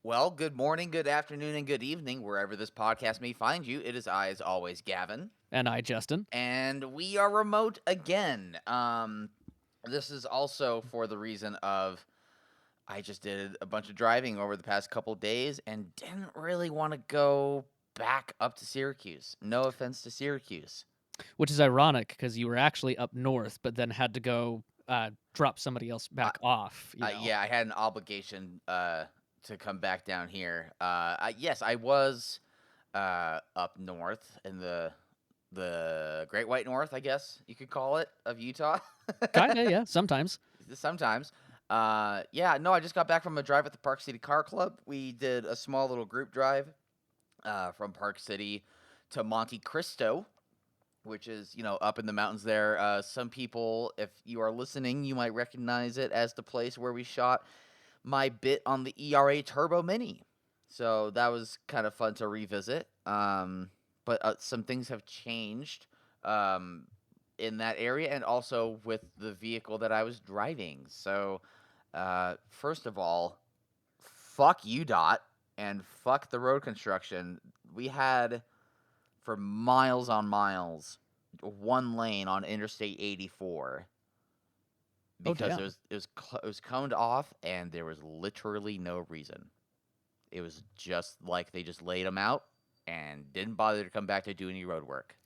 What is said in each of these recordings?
Well, good morning, good afternoon, and good evening, wherever this podcast may find you. It is I, as always, Gavin, And I, Justin. and we are remote again. This is also for the reason of I just did a bunch of driving over the past couple days and didn't really want to go back up to Syracuse. No offense to Syracuse. Which is ironic because you were actually up north, but then had to go drop somebody else I, back off. yeah, I had an obligation to come back down here. Yes, I was up north in the Great White North, I guess you could call it, of Utah. Kinda, yeah, sometimes. Sometimes. Yeah, no, I just got back from a drive at the Park City Car Club. We did a small little group drive from Park City to Monte Cristo, which is, up in the mountains there. Some people, if you are listening, you might recognize it as the place where we shot my bit on the ERA Turbo Mini. So that was kind of fun to revisit. But some things have changed um, in that area and also with the vehicle that I was driving. So, first of all, fuck UDOT and fuck the road construction. We had for miles on miles one lane on Interstate 84 Oh, because damn. it was coned off and there was literally no reason. It was just like they just laid them out and didn't bother to come back to do any road work.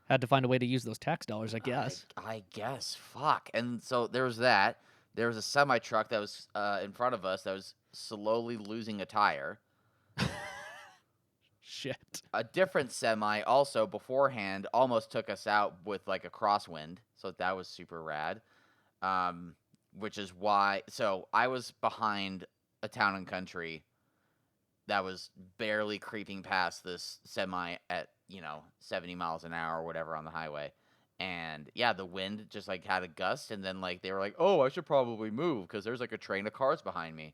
Had to find a way to use those tax dollars, I I guess. I guess fuck. And so there was that. There was a semi truck that was in front of us that was slowly losing a tire. Shit. A different semi also beforehand almost took us out with like a crosswind, so that was super rad. Um, which is why. So I was behind a town and country that was barely creeping past this semi at 70 miles an hour or whatever on the highway. And yeah, the wind just like had a gust, and then like they were like, "Oh, I should probably move because there's like a train of cars behind me,"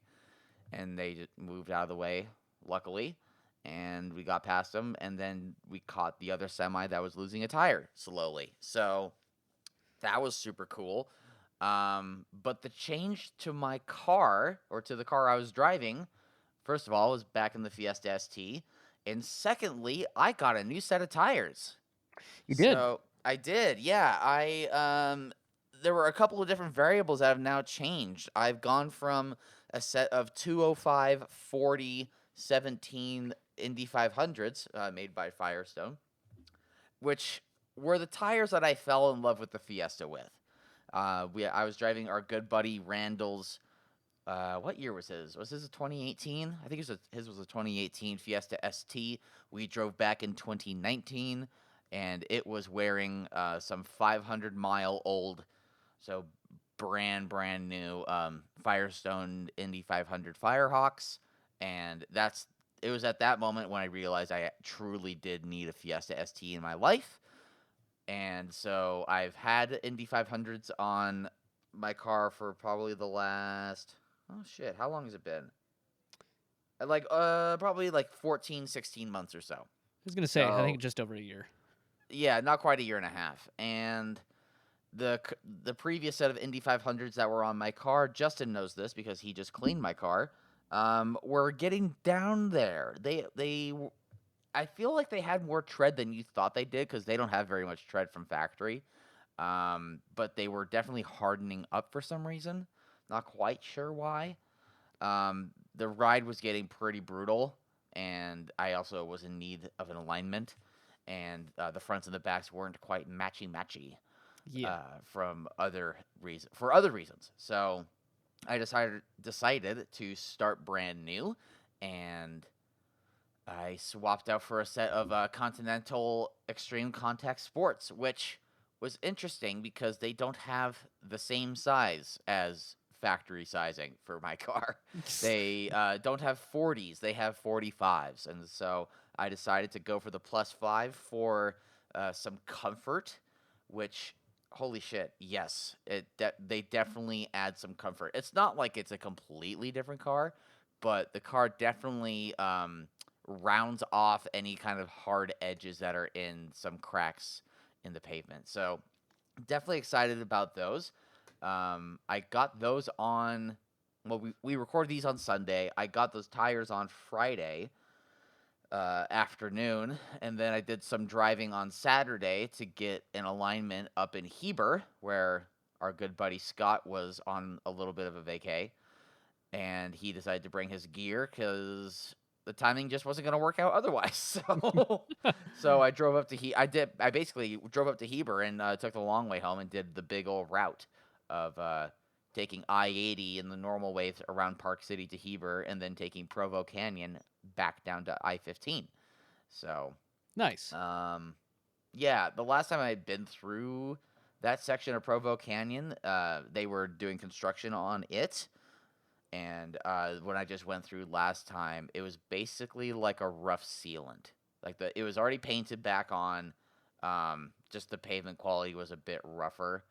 and they just moved out of the way, luckily, and we got past them, and then we caught the other semi that was losing a tire slowly. So that was super cool. But the change to my car or to the car I was driving, first of all, was back in the Fiesta ST, and secondly, I got a new set of tires. You did. So I did, yeah. There were a couple of different variables that have now changed. I've gone from a set of 205 40 17 Indy 500s made by Firestone, which were the tires that I fell in love with the Fiesta with. I was driving our good buddy Randall's. What year was his? Was his a 2018? I think his was a 2018 Fiesta ST. We drove back in 2019, and it was wearing some 500-mile old, so brand new Firestone Indy 500 Firehawks, and it was at that moment when I realized I truly did need a Fiesta ST in my life. And so I've had Indy 500s on my car for probably the last, oh shit, how long has it been? Like probably like 14, 16 months or so. I was going to say, I think So, just over a year. yeah, not quite a year and a half. And the previous set of Indy 500s that were on my car, Justin knows this because he just cleaned my car. Were getting down there. I feel like they had more tread than you thought they did because they don't have very much tread from factory. But they were definitely hardening up for some reason. Not quite sure why. The ride was getting pretty brutal, and I also was in need of an alignment, and the fronts and the backs weren't quite matchy Yeah. from other reasons. So I decided to start brand new, and I swapped out for a set of Continental Extreme Contact Sports, which was interesting because they don't have the same size as factory sizing for my car. They don't have 40s, they have 45s. And so I decided to go for the plus 5 for some comfort, which, holy shit, yes, they definitely add some comfort. It's not like it's a completely different car, but the car definitely rounds off any kind of hard edges that are in some cracks in the pavement. So definitely excited about those. I got those on. Well, we record these on Sunday. I got those tires on Friday afternoon, and then I did some driving on Saturday to get an alignment up in Heber, where our good buddy Scott was on a little bit of a vacay, and he decided to bring his gear because the timing just wasn't going to work out otherwise. So I drove up to I basically drove up to Heber and took the long way home and did the big old route of taking I-80 in the normal way around Park City to Heber, and then taking Provo Canyon back down to I-15. So, Nice. yeah, the last time I had been through that section of Provo Canyon, they were doing construction on it. And when I just went through last time, it was basically like a rough sealant. Like it was already painted back on. Just the pavement quality was a bit rougher.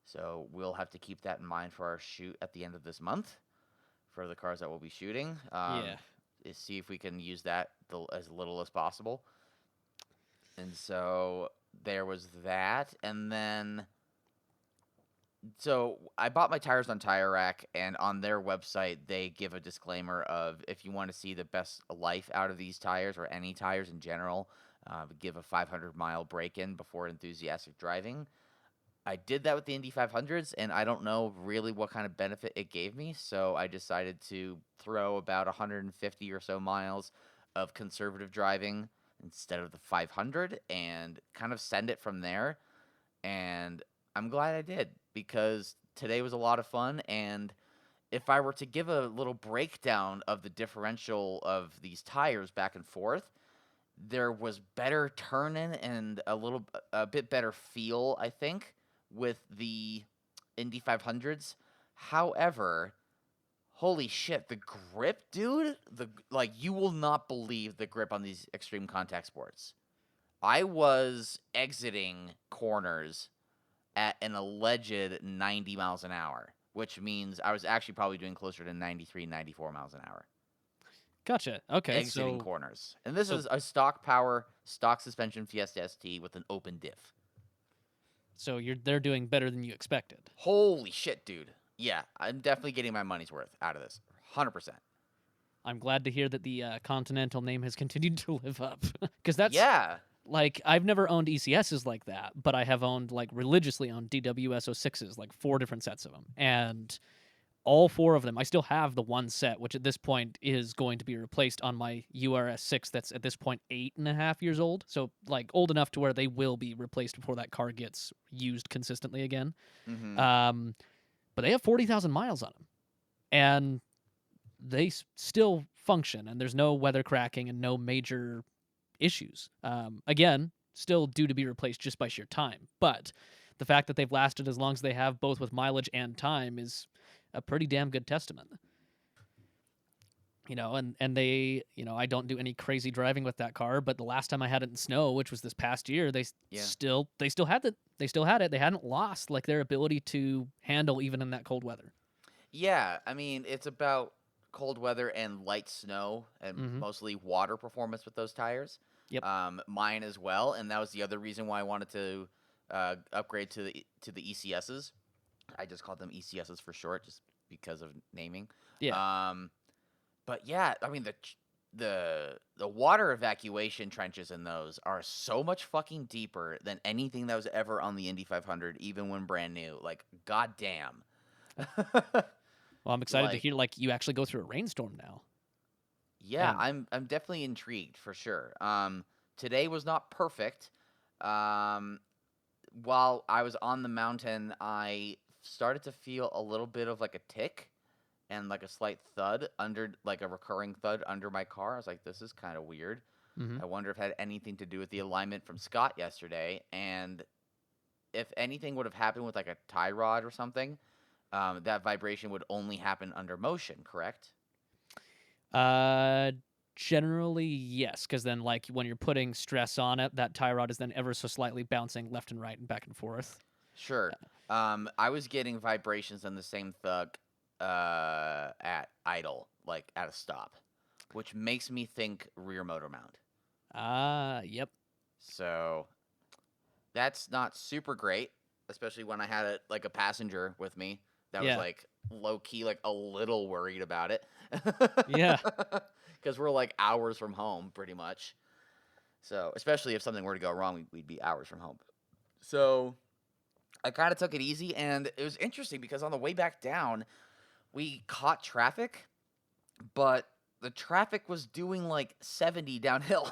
So we'll have to keep that in mind for our shoot at the end of this month for the cars that we'll be shooting. Yeah. Is see if we can use that as little as possible. And so there was that. And then, so I bought my tires on Tire Rack, and on their website, they give a disclaimer of if you want to see the best life out of these tires or any tires in general, give a 500-mile break-in before enthusiastic driving. I did that with the Indy 500s, and I don't know really what kind of benefit it gave me, so I decided to throw about 150 or so miles of conservative driving instead of the 500 and kind of send it from there. And I'm glad I did, because today was a lot of fun, and if I were to give a little breakdown of the differential of these tires back and forth, there was better turning and a bit better feel, I think, with the Indy 500s. However, holy shit, the grip, dude, you will not believe the grip on these extreme contact sports. I was exiting corners at an alleged 90 miles an hour, which means I was actually probably doing closer to 93, 94 miles an hour. Gotcha. Okay, Exiting so corners. And this so is a stock power, stock suspension Fiesta ST with an open diff. so they're doing better than you expected. Holy shit, dude. Yeah, I'm definitely getting my money's worth out of this. 100%. I'm glad to hear that the Continental name has continued to live up, because that's Yeah. like, I've never owned ECSs like that, but I have owned, like, religiously owned DWS06s, like 4 different sets of them, and all 4 of them, I still have the one set, which at this point is going to be replaced on my URS6 that's at this point 8.5 years old. So, like, old enough to where they will be replaced before that car gets used consistently again. Mm-hmm. But they have 40,000 miles on them. And they still function, and there's no weather cracking and no major issues. Again, still due to be replaced just by sheer time. But the fact that they've lasted as long as they have, both with mileage and time, is a pretty damn good testament. And they, I don't do any crazy driving with that car, but the last time I had it in snow, which was this past year, they still had it. They still had it. They hadn't lost like their ability to handle even in that cold weather. Yeah, I mean, it's about cold weather and light snow and Mm-hmm. mostly water performance with those tires. Yep. Mine as well, and that was the other reason why I wanted to upgrade to the ECSs. I just called them ECSs for short, just because of naming. Yeah. But yeah, I mean the water evacuation trenches in those are so much fucking deeper than anything that was ever on the Indy 500, even when brand new. Like, goddamn. Well, I'm excited to hear like you actually go through a rainstorm now. Yeah, And I'm definitely intrigued for sure. Today was not perfect. Um, while I was on the mountain, I started to feel a little bit of like a tick and like a slight thud under, like a recurring thud under my car. I was like, this is kind of weird. mm-hmm. I wonder if it had anything to do with the alignment from Scott yesterday, and if anything would have happened with like a tie rod or something, that vibration would only happen under motion, correct? Uh, generally yes, because then like when you're putting stress on it, that tie rod is then ever so slightly bouncing left and right and back and forth. Sure. I was getting vibrations on the same thug at idle, like at a stop, which makes me think rear motor mount. Yep. So that's not super great, especially when I had like a passenger with me that was Yeah. like low key like a little worried about it. Yeah. Because we're like hours from home, pretty much. So, especially if something were to go wrong, we'd be hours from home. So, I kind of took it easy, and it was interesting because on the way back down, we caught traffic, but the traffic was doing like 70 downhill.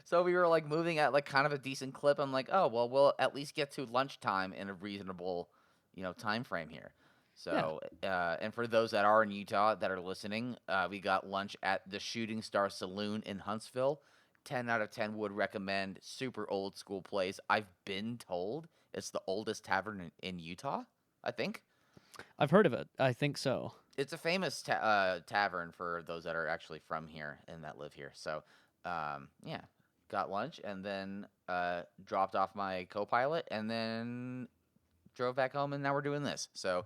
So we were like moving at like kind of a decent clip. I'm like, oh well, we'll at least get to lunchtime in a reasonable, time frame here. Yeah. So, and for those that are in Utah that are listening, we got lunch at the Shooting Star Saloon in Huntsville. 10 out of 10 would recommend. Super old school place. I've been told it's the oldest tavern in Utah, I think. I've heard of it. I think so. It's a famous tavern for those that are actually from here and that live here. So, yeah, got lunch and then dropped off my co-pilot and then drove back home and now we're doing this. So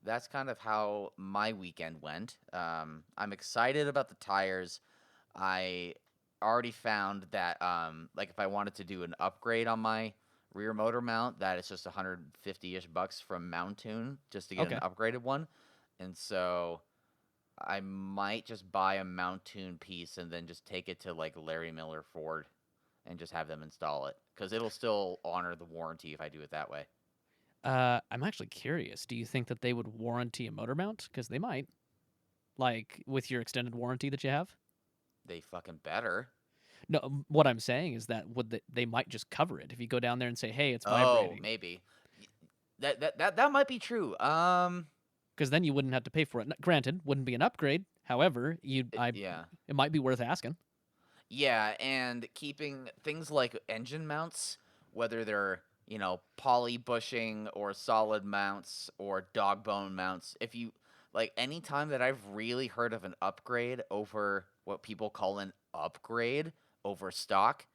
that's kind of how my weekend went. I'm excited about the tires. I already found that like if I wanted to do an upgrade on my rear motor mount, that it's just 150-ish bucks from Mountoon just to get an Okay. upgraded one. And so I might just buy a Mountoon piece and then just take it to like Larry Miller Ford and just have them install it because it'll still honor the warranty if I do it that way. I'm actually curious. Do you think that they would warranty a motor mount? Because they might. Like with your extended warranty that you have. They fucking better. No, what I'm saying is that they might just cover it if you go down there and say, "Hey, it's Oh, vibrating," maybe. That might be true. because then you wouldn't have to pay for it. Granted, wouldn't be an upgrade. However, Yeah. it might be worth asking. Yeah, and keeping things like engine mounts, whether they're, poly bushing or solid mounts or dog bone mounts, if you like any time that I've really heard of an upgrade over what people call an upgrade over stock,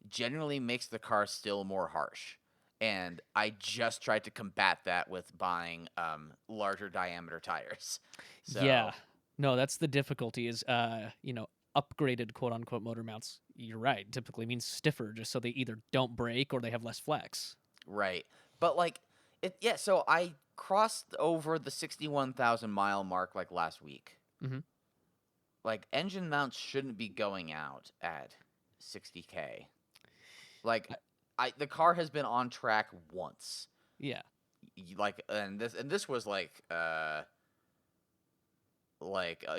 generally makes the car still more harsh. And I just tried to combat that with buying larger diameter tires. Yeah, So, no, that's the difficulty. Is upgraded quote unquote motor mounts. You're right. Typically means stiffer, just so they either don't break or they have less flex. right. But like yeah, so I crossed over the 61,000 mile mark like last week. Hmm. Like engine mounts shouldn't be going out at 60K. Like the car has been on track once. Yeah. Like and this was like a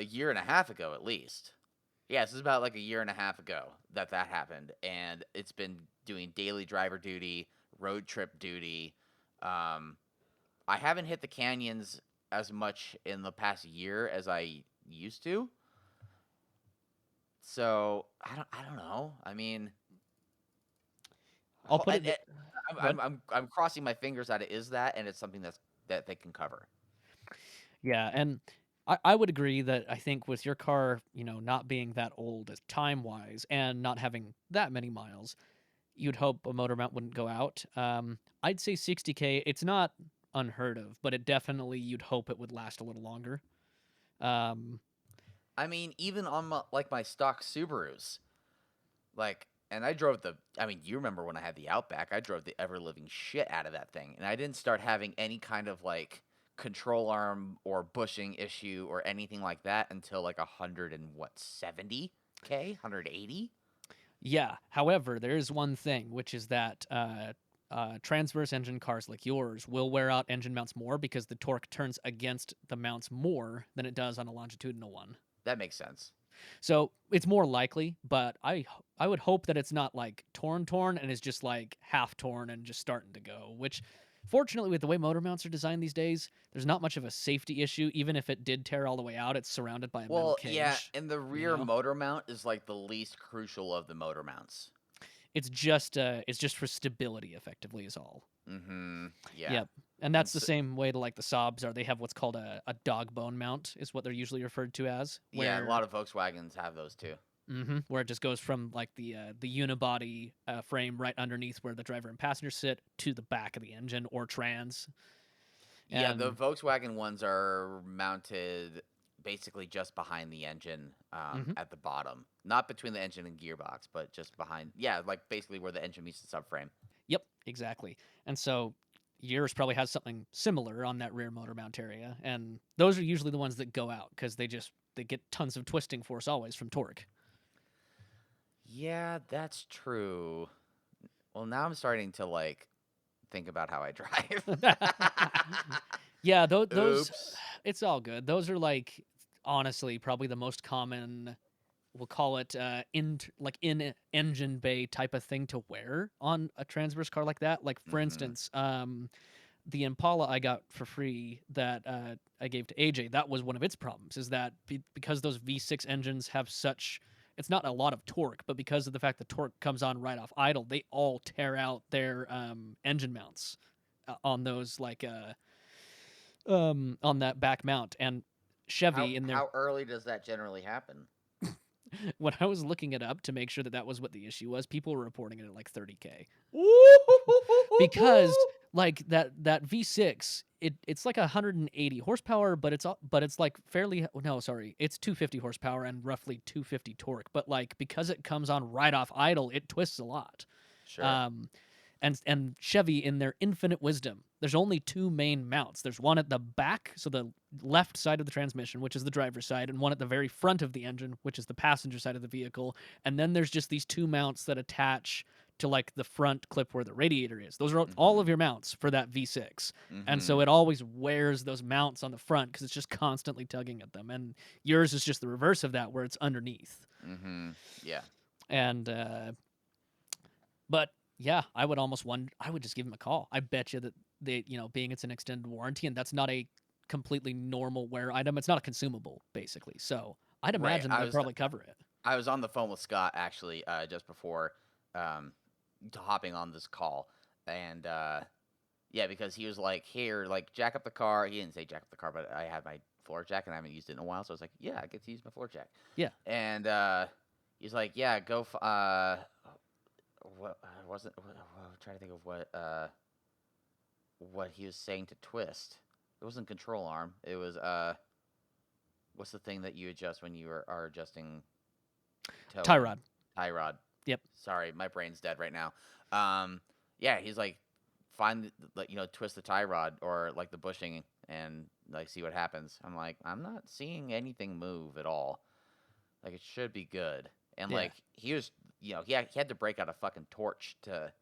year and a half ago at least. Yeah, this is about like a year and a half ago that happened, and it's been doing daily driver duty, road trip duty. Um, I haven't hit the canyons as much in the past year as I used to. So I don't know. I mean, I'll put it. Go ahead. I'm crossing my fingers that it is that, and it's something that they can cover. Yeah, and I would agree that I think with your car, not being that old as time wise and not having that many miles, you'd hope a motor mount wouldn't go out. I'd say 60K. It's not unheard of, but it definitely you'd hope it would last a little longer. Um, I mean, even on my stock Subarus, like, and I drove the. I mean, you remember when I had the Outback? I drove the ever living shit out of that thing, and I didn't start having any kind of like control arm or bushing issue or anything like that until like 170K, 180. yeah. However, there is one thing, which is that transverse engine cars like yours will wear out engine mounts more because the torque turns against the mounts more than it does on a longitudinal one. That makes sense. So it's more likely, but I would hope that it's not like torn and is just like half torn and just starting to go. Which, fortunately, with the way motor mounts are designed these days, there's not much of a safety issue. Even if it did tear all the way out, it's surrounded by a metal Well, yeah, cage. and the You rear know, motor mount is like the least crucial of the motor mounts. it's just for stability, effectively, is all. Mm-hmm. Yeah. Yep. And And that's the same way to like the Saabs are. They have what's called a dog bone mount, is what they're usually referred to as, yeah, a where lot of Volkswagens have those too. where it just goes from like the unibody frame right underneath where the driver and passenger sit to the back of the engine or trans. Yeah, the And Volkswagen ones are mounted basically just behind the engine mhm, at the bottom. Not between the engine and gearbox, but just behind. Yeah, like basically where the engine meets the subframe. yep, exactly. And so yours probably has something similar on that rear motor mount area, and those are usually the ones that go out because they get tons of twisting force always from torque. Yeah, that's true. Well, now I'm starting to like think about how I drive. Yeah, those Oops. it's all good. Those are like honestly probably the most common. We'll call it in engine bay type of thing to wear on a transverse car like that. Like for Mm-hmm. instance, the Impala I got for free that I gave to AJ, that was one of its problems. Is that because those V6 engines have such, it's not a lot of torque, but because of the fact that torque comes on right off idle, they all tear out their engine mounts on those on that back mount. And How Chevy in their how early does that generally happen? when I was looking it up to make sure that that was what the issue was, people were reporting it at like 30K because like that V6 it's like 180 horsepower, but it's like fairly, no, sorry, it's 250 horsepower and roughly 250 torque, but like because it comes on right off idle, it twists a lot. Sure. um and Chevy, in their infinite wisdom, there's only two main mounts. There's one at the back, so the left side of the transmission, which is the driver's side, and one at the very front of the engine, which is the passenger side of the vehicle. And then there's just these two mounts that attach to like the front clip where the radiator is. Those are all Mm-hmm. of your mounts for that V6. And Mm-hmm. so it always wears those mounts on the front because it's just constantly tugging at them. And yours is just the reverse of that, where it's underneath. Mm-hmm. Yeah. And but yeah, I would almost wonder. I would just give him a call. I bet you that they, being it's an extended warranty and that's not a completely normal wear item. It's not a consumable, basically. So I'd Right. imagine they'd probably cover it. I was on the phone with Scott actually just before um hopping on this call, and yeah, because he was like, "Here, like jack up the car." He didn't say jack up the car, but I had my floor jack and I haven't used it in a while, so I was like, "Yeah, I get to use my floor jack." Yeah, And he's like, "Yeah, go." What wasn't? I'm trying to think of what he was saying to twist. It wasn't control arm. It was what's the thing that you adjust when are adjusting tie towing? rod. Tie rod. Yep. Sorry, my brain's dead right now. Um, yeah, he's like, find like twist the tie rod or like the bushing and like see what happens. I'm like, I'm not seeing anything move at all. Like it should be good. And Yeah. like he was, he had to break out a fucking torch to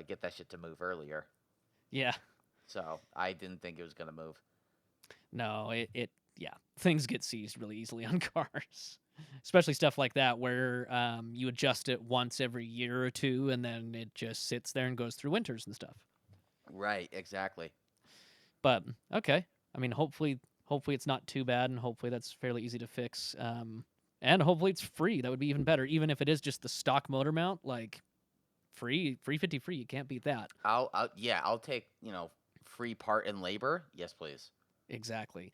get that shit to move earlier. Yeah. So I didn't think it was gonna move. No, yeah, things get seized really easily on cars, especially stuff like that where you adjust it once every year or two, and then it just sits there and goes through winters and stuff. Right, exactly. But okay, I mean, hopefully it's not too bad, and hopefully that's fairly easy to fix. And hopefully it's free. That would be even better. Even if it is just the stock motor mount, like free 50 free. You can't beat that. I'll take free part and labor. Yes, please. Exactly.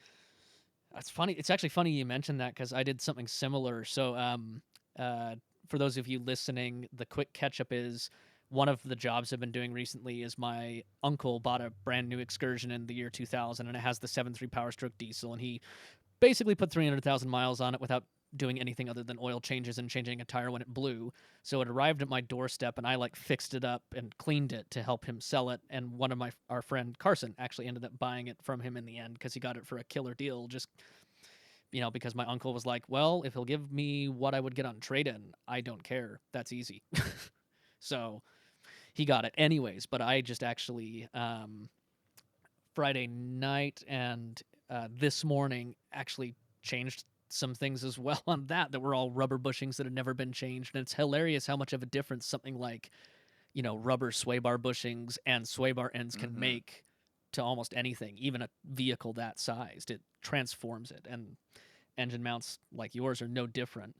That's funny. It's actually funny you mentioned that because I did something similar. So, uh, for those of you listening, the quick catch up is one of the jobs I've been doing recently is my uncle bought a brand new Excursion in the year 2000, and it has the 7.3 Power Stroke diesel, and he basically put 300,000 miles on it without doing anything other than oil changes and changing a tire when it blew. So it arrived at my doorstep, and I like fixed it up and cleaned it to help him sell it. And one of our friend Carson actually ended up buying it from him in the end because he got it for a killer deal. Just because my uncle was like, well, if he'll give me what I would get on trade in, I don't care. That's easy. So he got it anyways. But I just actually Friday night and this morning actually changed some things as well on that were all rubber bushings that had never been changed. And it's hilarious how much of a difference something like, rubber sway bar bushings and sway bar ends can Mm-hmm. make to almost anything, even a vehicle that sized. It transforms it. And engine mounts like yours are no different.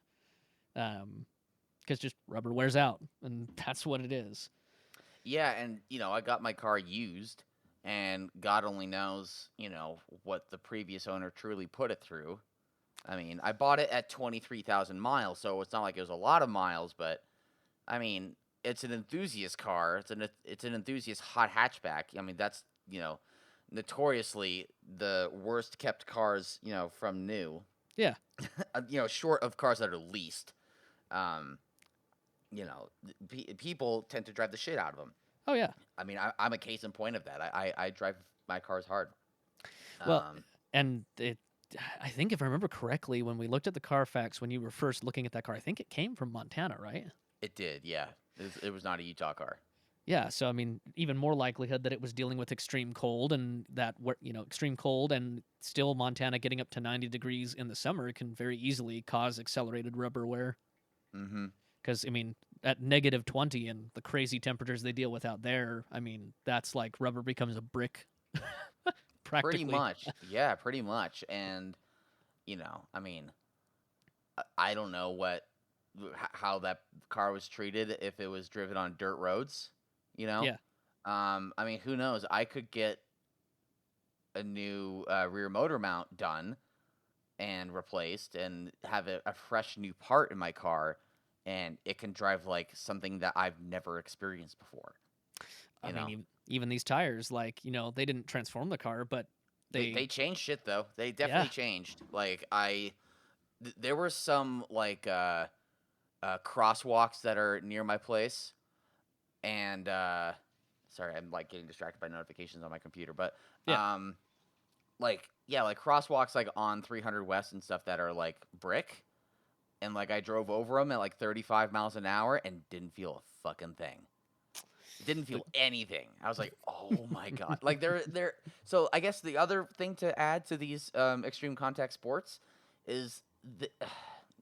Because just rubber wears out, and that's what it is. Yeah, and I got my car used, and God only knows, what the previous owner truly put it through. I mean, I bought it at 23,000 miles, so it's not like it was a lot of miles, but I mean, it's an enthusiast car. It's an enthusiast hot hatchback. I mean, that's, notoriously the worst kept cars, from new. Yeah. Short of cars that are leased. Um, people tend to drive the shit out of them. Oh yeah. I mean, I'm a case in point of that. I drive my cars hard. Well, Um, and I think if I remember correctly, when we looked at the Carfax, when you were first looking at that car, I think it came from Montana, right? it did, yeah. It was not a Utah car. Yeah, so I mean, even more likelihood that it was dealing with extreme cold, and that extreme cold and still Montana getting up to 90 degrees in the summer can very easily cause accelerated rubber wear. Mm-hmm. Because I mean, at -20 and the crazy temperatures they deal with out there, I mean, that's like rubber becomes a brick, Pretty practically. much, yeah, pretty much. And I mean, I don't know how that car was treated if it was driven on dirt roads. You know, Yeah, I mean, who knows? I could get a new rear motor mount done and replaced, and have a fresh new part in my car, and it can drive like something that I've never experienced before. I You mean, know, even these tires, like they didn't transform the car, but they they, changed shit though. They yeah, definitely changed. Like there were some like crosswalks that are near my place, and sorry, I'm like getting distracted by notifications on my computer, but yeah. like yeah, like crosswalks like on 300 West and stuff that are like brick, and like I drove over them at like 35 miles an hour and didn't feel a fucking thing. Didn't The, feel anything. I was like, oh my god. Like they're so I guess the other thing to add to these extreme contact sports is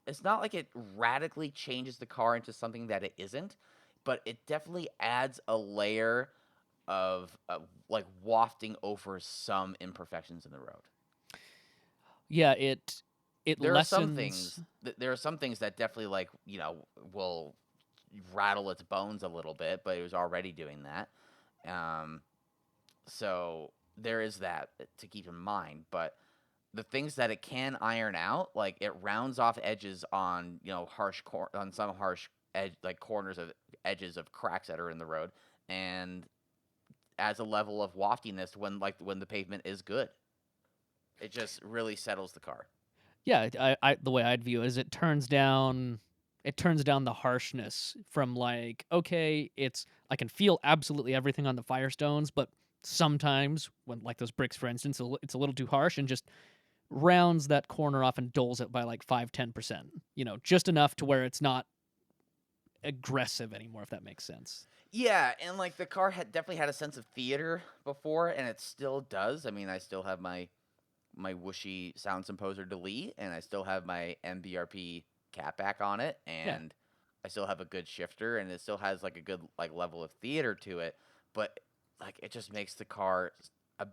it's not like it radically changes the car into something that it isn't, but it definitely adds a layer of like wafting over some imperfections in the road. yeah, it There are some lessens. things there are some things that definitely like will rattle its bones a little bit, but it was already doing that. Um, so there is that to keep in mind. But the things that it can iron out, like it rounds off edges on on some harsh edge, like corners of edges of cracks that are in the road, and adds a level of waftiness when the pavement is good. It just really settles the car. Yeah, I the way I'd view it is it turns down the harshness from like, okay, it's I can feel absolutely everything on the Firestones, but sometimes when like those bricks, for instance, it's a little too harsh and just rounds that corner off and doles it by like 5-10%. Just enough to where it's not aggressive anymore, if that makes sense. Yeah, and like the car had definitely had a sense of theater before, and it still does. I mean, I still have my whooshy sound imposer delete, and I still have my MBRP cat back on it, Yeah. and I still have a good shifter, and it still has like a good like level of theater to it, but like it just makes the car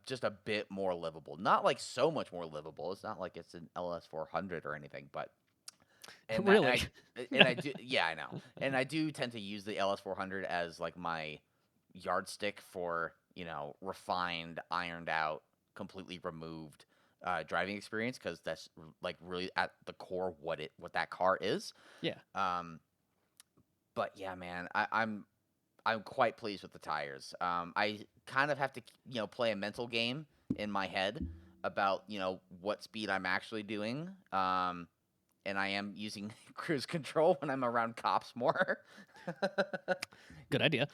just a bit more livable. Not like so much more livable. It's not like it's an LS400 or anything, but and that Really. and I do yeah I know, and I do tend to use the LS400 as like my yardstick for refined, ironed out, completely removed driving experience, because that's like really at the core what that car is. Yeah. Um, but yeah, man, I'm quite pleased with the tires. I kind of have to play a mental game in my head about what speed I'm actually doing. And I am using cruise control when I'm around cops more. Good idea.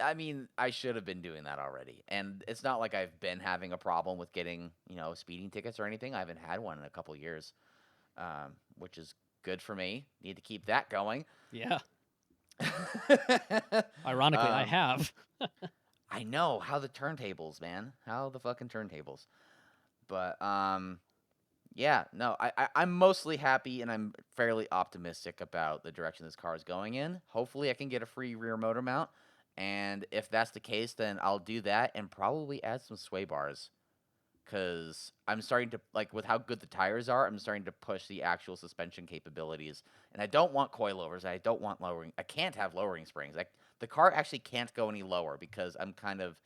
I mean, I should have been doing that already. And it's not like I've been having a problem with getting, speeding tickets or anything. I haven't had one in a couple years, which is good for me. Need to keep that going. Yeah. Ironically, I um, have. I know how the turntables, man. How the fucking turntables. But yeah, no, I'm mostly happy, and I'm fairly optimistic about the direction this car is going in. Hopefully, I can get a free rear motor mount, and if that's the case, then I'll do that and probably add some sway bars, because I'm starting to like with how good the tires are. I'm starting to push the actual suspension capabilities, and I don't want coilovers. I don't want lowering. I can't have lowering springs. Like the car actually can't go any lower because I'm kind of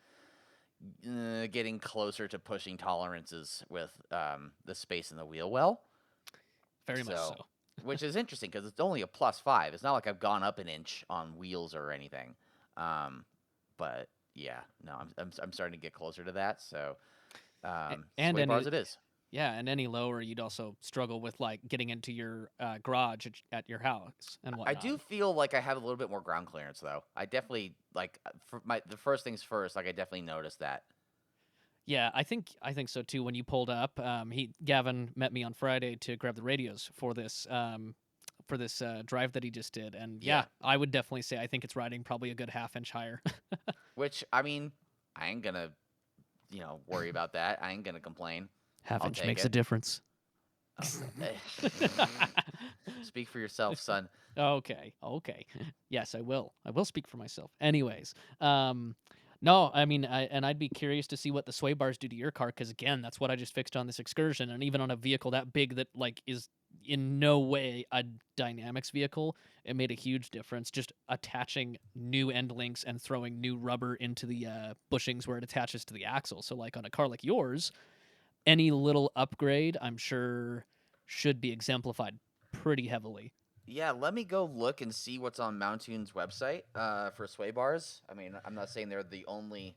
getting closer to pushing tolerances with the space in the wheel well. Very much so. So, which is interesting because it's only a +5. It's not like I've gone up an inch on wheels or anything. Um, but yeah, no, I'm starting to get closer to that. So, And sway bars any it is. Yeah, and any lower, you'd also struggle with like getting into your garage at your house and I whatnot. do feel like I have a little bit more ground clearance though. I definitely like for my the first things first. Like I definitely noticed that. Yeah, I think so too. When you pulled up, Gavin met me on Friday to grab the radios for this drive that he just did, and yeah, Yeah. I would definitely say I think it's riding probably a good half inch higher. Which I mean, I ain't gonna worry about that. I ain't gonna complain. Half I'll inch take makes a it. difference. Oh, speak for yourself, son. Okay, okay. Yes, I will. I will speak for myself. Anyways, no, I mean, I'd be curious to see what the sway bars do to your car because again, that's what I just fixed on this excursion, and even on a vehicle that big that like is in no way a dynamics vehicle, it made a huge difference. Just attaching new end links and throwing new rubber into the bushings where it attaches to the axle. So like on a car like yours, any little upgrade, I'm sure, should be exemplified pretty heavily. Yeah, let me go look and see what's on Mountoon's website for sway bars. I mean, I'm not saying they're the only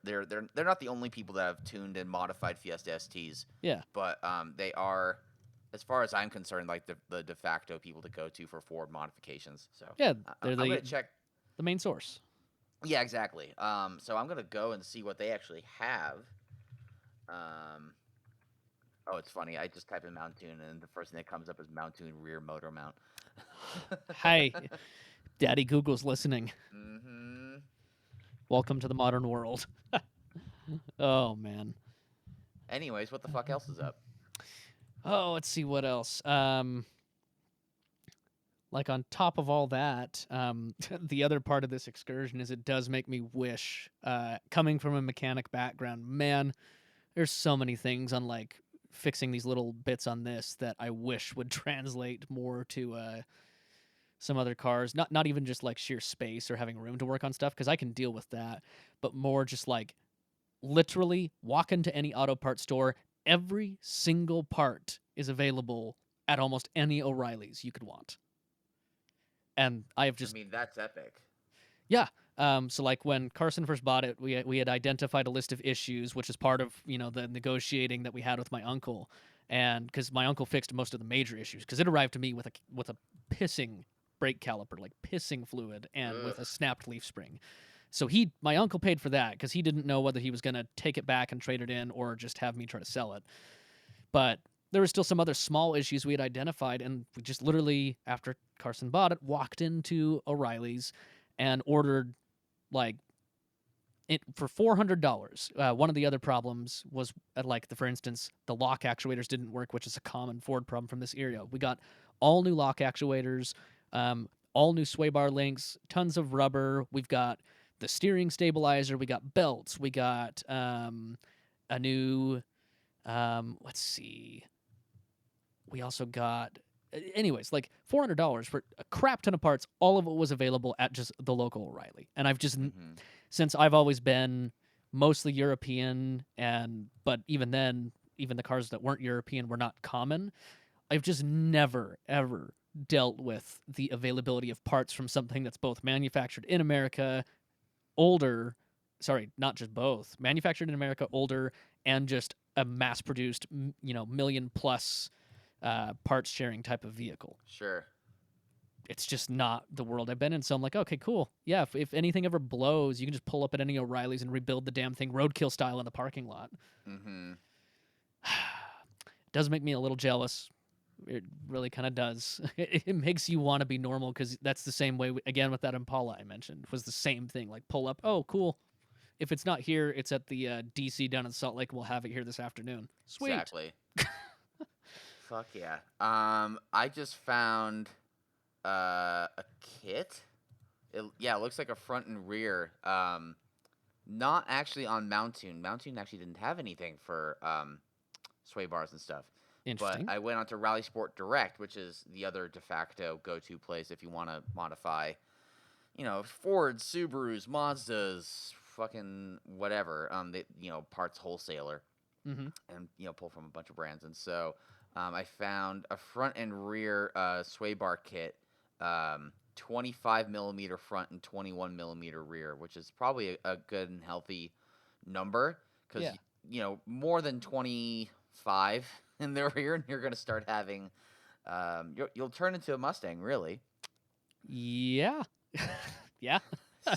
they're not the only people that have tuned and modified Fiesta STs, Yeah. but they are, as far as I'm concerned, like the de facto people to go to for Ford modifications. So Yeah, I, they're I'm gonna check. the main source. Yeah, exactly. So I'm gonna go and see what they actually have. Um, oh, it's funny. I just type in Mountoon, and the first thing that comes up is Mountoon rear motor mount. Hi, Daddy Google's listening. Mm-hmm. Welcome to the modern world. Oh man. Anyways, what the fuck else is up? Oh, let's see what else. Like on top of all that, the other part of this excursion is it does make me wish, coming from a mechanic background, man, there's so many things on like fixing these little bits on this that I wish would translate more to some other cars. Not even just like sheer space or having room to work on stuff because I can deal with that, but more just like literally walk into any auto parts store. Every single part is available at almost any O'Reilly's you could want. And I have I just mean, that's epic. yeah. So like when Carson first bought it, we had identified a list of issues, which is part of the negotiating that we had with my uncle, and because my uncle fixed most of the major issues, because it arrived to me with a pissing brake caliper, like pissing fluid, and with Ugh. a snapped leaf spring. So my uncle paid for that because he didn't know whether he was gonna take it back and trade it in or just have me try to sell it. But there were still some other small issues we had identified, and we just literally, after Carson bought it, walked into O'Reilly's and ordered like it for $400. One of the other problems was like for instance, the lock actuators didn't work, which is a common Ford problem from this area. We got all new lock actuators, all new sway bar links, tons of rubber. We've got the steering stabilizer. We got belts. We got a new. Let's see. We also got. Anyways, like $400 for a crap ton of parts. All of it was available at just the local O'Reilly, and I've just Mm-hmm. since I've always been mostly European, but even then, even the cars that weren't European were not common. I've just never ever dealt with the availability of parts from something that's both manufactured in America, older, sorry, not just both, manufactured in America, older, and just a mass-produced, million plus parts sharing type of vehicle. Sure. It's just not the world I've been in. So I'm like, okay, cool. Yeah, if anything ever blows, you can just pull up at any O'Reilly's and rebuild the damn thing roadkill style in the parking lot. Mm-hmm. Does make me a little jealous. It really kind of does. It makes you want to be normal because that's the same way, again, with that Impala I mentioned, was the same thing. Like, pull up, oh, cool. If it's not here, it's at the DC down in Salt Lake. We'll have it here this afternoon. Sweet. Exactly. Fuck yeah. I just found a kit. It looks like a front and rear. Not actually on Mountoon. Mountoon actually didn't have anything for sway bars and stuff. But Interesting. I went on to Rally Sport Direct, which is the other de facto go-to place if you want to modify, Ford, Subarus, Mazdas, fucking whatever. Parts wholesaler, Mm-hmm. and pull from a bunch of brands. And so I found a front and rear sway bar kit, 25 millimeter front and 21 millimeter rear, which is probably a good and healthy number because Yeah. more than 25 5 in the rear, and you're gonna start having you'll turn into a Mustang, really. Yeah. Yeah.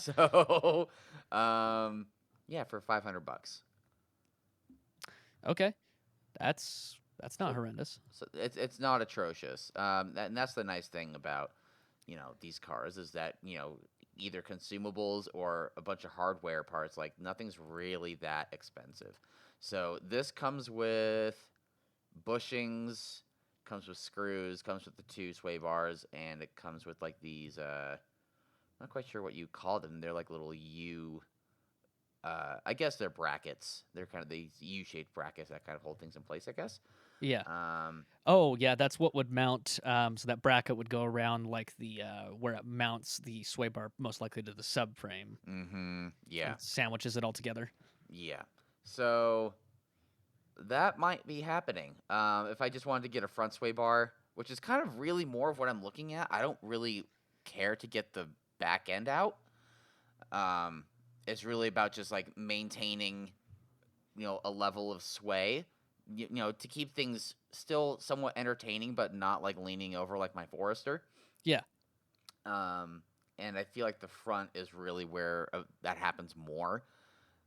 So, um, yeah, for $500. Okay. That's not So, horrendous. so it's not atrocious. And that's the nice thing about these cars is that either consumables or a bunch of hardware parts. Like nothing's really that expensive. So this comes with bushings, comes with screws, comes with the 2 sway bars, and it comes with like these. Not quite sure what you call them. They're like little U. I guess they're brackets. They're kind of these U-shaped brackets that kind of hold things in place. I guess. Yeah. Um, Oh, yeah, that's what would mount. So that bracket would go around like the where it mounts the sway bar, most likely to the subframe, yeah. and sandwiches it all together. Yeah. So that might be happening. If I just wanted to get a front sway bar, which is kind of really more of what I'm looking at. I don't really care to get the back end out. Um, it's really about just like maintaining, a level of sway, to keep things still somewhat entertaining, but not like leaning over like my Forester. Yeah. And I feel like the front is really where that happens more.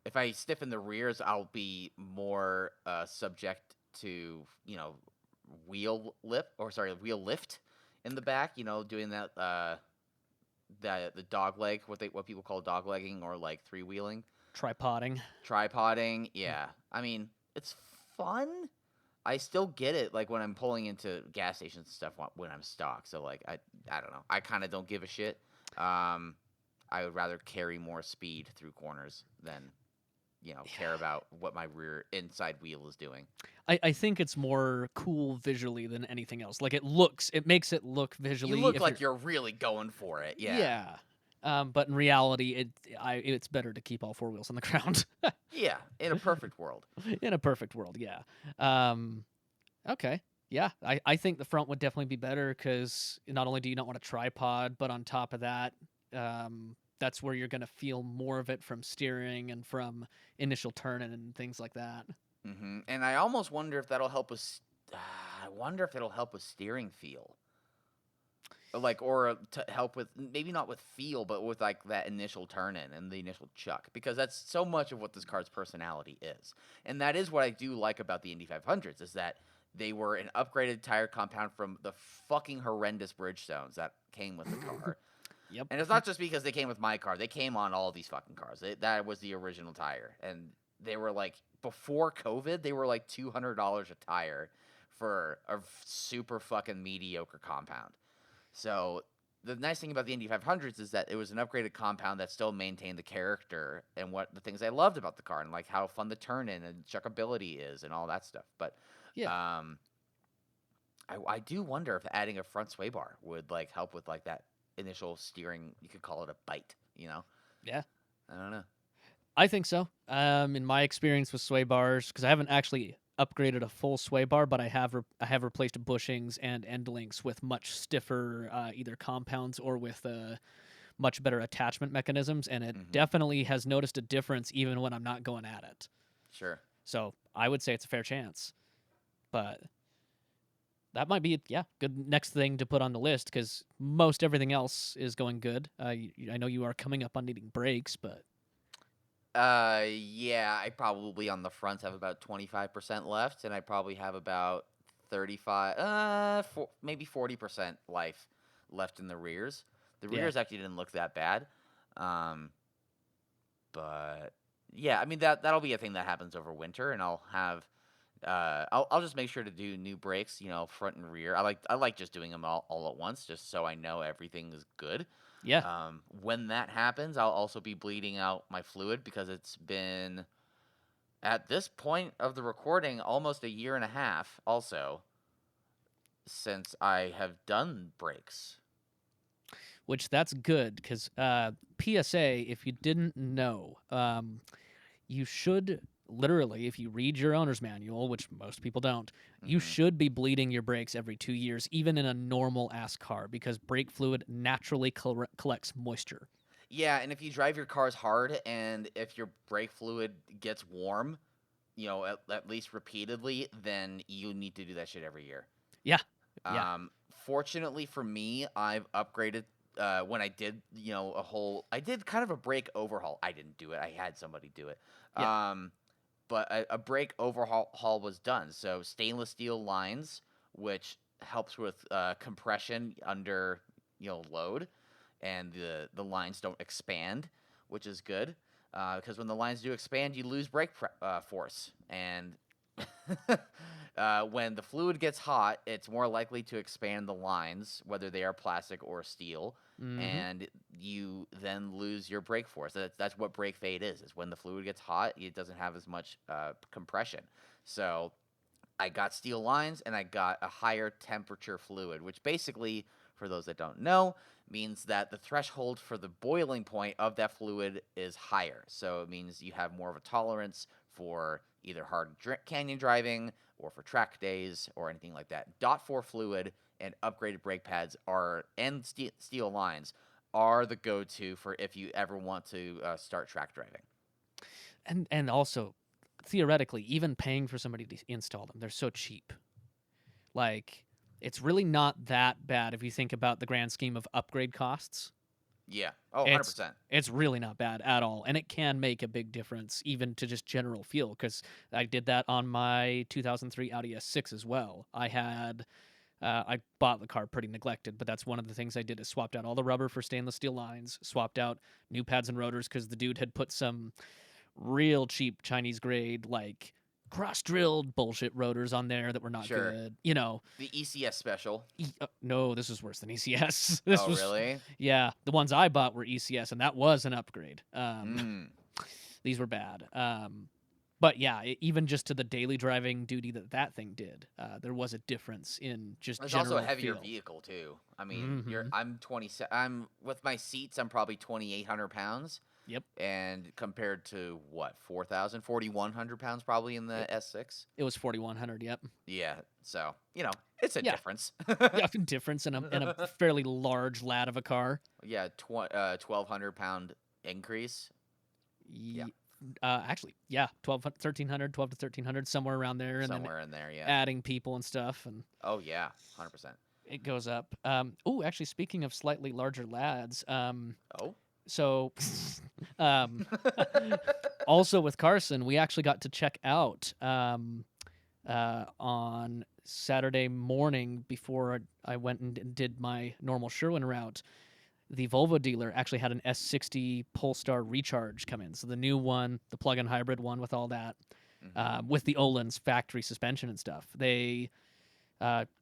If I stiffen the rears, I'll be more subject to wheel lift in the back. Doing that the dog leg, what people call dog legging or like 3-wheeling, Tripoding. tripoding. Yeah, I mean it's fun. I still get it like when I'm pulling into gas stations and stuff when I'm stock. So like I don't know. I kind of don't give a shit. I would rather carry more speed through corners than care about what my rear inside wheel is doing. I think it's more cool visually than anything else. Like it makes it look You visually look if like you're really going for it. Yeah. yeah. But in reality, it's better to keep all 4 wheels on the ground. Yeah, in a perfect world. In a perfect world, yeah. Um, okay, yeah. I think the front would definitely be better because not only do you not want a tripod, but on top of that, that's where you're gonna feel more of it from steering and from initial turning and things like that. And I almost wonder if that'll help us. I wonder if it'll help with steering feel. Like, or to help with maybe not with feel, but with like that initial turn in and the initial chuck, because that's so much of what this car's personality is, and that is what I do like about the Indy 500s is that they were an upgraded tire compound from the fucking horrendous Bridgestones that came with the car. Yep. And it's not just because they came with my car; they came on all these fucking cars. That was the original tire, and they were like before COVID, they were like $200 a tire for a super fucking mediocre compound. So the nice thing about the Indy 500s is that it was an upgraded compound that still maintained the character and what the things I loved about the car and like how fun the turn in and chuckability is and all that stuff. But Yeah. I do wonder if adding a front sway bar would like help with like that initial steering. You could call it a bite, Yeah. I don't know. I think so. In my experience with sway bars, because I haven't actually upgraded a full sway bar, but I have replaced bushings and end links with much stiffer either compounds or with much better attachment mechanisms, and it definitely has noticed a difference even when I'm not going at it. Sure. So I would say it's a fair chance, but that might be good next thing to put on the list because most everything else is going good. I know you are coming up on needing brakes, but. Yeah, I probably on the fronts have about 25% left, and I probably have about 35, maybe 40% life left in the rears. The Yeah. rears actually didn't look that bad, but yeah, I mean that'll be a thing that happens over winter, and I'll have, I'll just make sure to do new brakes, front and rear. I like just doing them all at once, just so I know everything is good. Yeah. When that happens, I'll also be bleeding out my fluid because it's been, at this point of the recording, almost a year and a half also since I have done brakes. Which that's good because PSA, if you didn't know, you should literally, if you read your owner's manual, which most people don't, you should be bleeding your brakes every 2 years, even in a normal ass car, because brake fluid naturally collects moisture. Yeah, and if you drive your cars hard and if your brake fluid gets warm, at least repeatedly, then you need to do that shit every year. Yeah. Yeah. Fortunately for me, I've upgraded. When I did, I did kind of a brake overhaul. I didn't do it. I had somebody do it. Yeah. But a brake overhaul was done. So stainless steel lines, which helps with compression under load, and the lines don't expand, which is good. Because when the lines do expand, you lose brake force, and when the fluid gets hot, it's more likely to expand the lines, whether they are plastic or steel, Mm-hmm. and you then lose your brake force. That's what brake fade is when the fluid gets hot, it doesn't have as much compression. So I got steel lines and I got a higher temperature fluid, which basically, for those that don't know, means that the threshold for the boiling point of that fluid is higher. So it means you have more of a tolerance for either hard canyon driving or for track days or anything like that. Dot 4 fluid and upgraded brake pads and steel lines are the go-to for if you ever want to start track driving. And also, theoretically, even paying for somebody to install them, they're so cheap. Like, it's really not that bad if you think about the grand scheme of upgrade costs. Yeah. Oh, It's 100%. it's really not bad at all, and it can make a big difference even to just general feel. Because I did that on my 2003 Audi S6 as well. I bought the car pretty neglected, but that's one of the things I did is swapped out all the rubber for stainless steel lines, swapped out new pads and rotors because the dude had put some real cheap Chinese grade like cross drilled bullshit rotors on there that were not Sure. good. The ECS special. No, this was worse than ECS. This Oh, was, really? yeah, the ones I bought were ECS, and that was an upgrade. Mm. These were bad. But yeah, even just to the daily driving duty that thing did, there was a difference in just It's also a general heavier feel. vehicle too. I mean, Mm-hmm. I'm 27. I'm with my seats. I'm probably 2,800 pounds, Yep, and compared to what 4,100 pounds probably in the S6. it was 4100. Yep. Yeah. So it's a Yeah, difference. yeah, difference in a fairly large lad of a car. Yeah, 1,200 pound increase. Yeah, Ye- Actually, yeah, 12 to 1300, somewhere around there, and then somewhere in there. Yeah. adding people and stuff, and Oh yeah, 100%. it goes up. Oh, actually, speaking of slightly larger lads, Oh. so um, also with Carson, we actually got to check out on Saturday morning before I went and did my normal Sherwin route. The Volvo dealer actually had an S60 Polestar Recharge come in. So the new one, the plug-in hybrid one with all that, with the Öhlins factory suspension and stuff. Is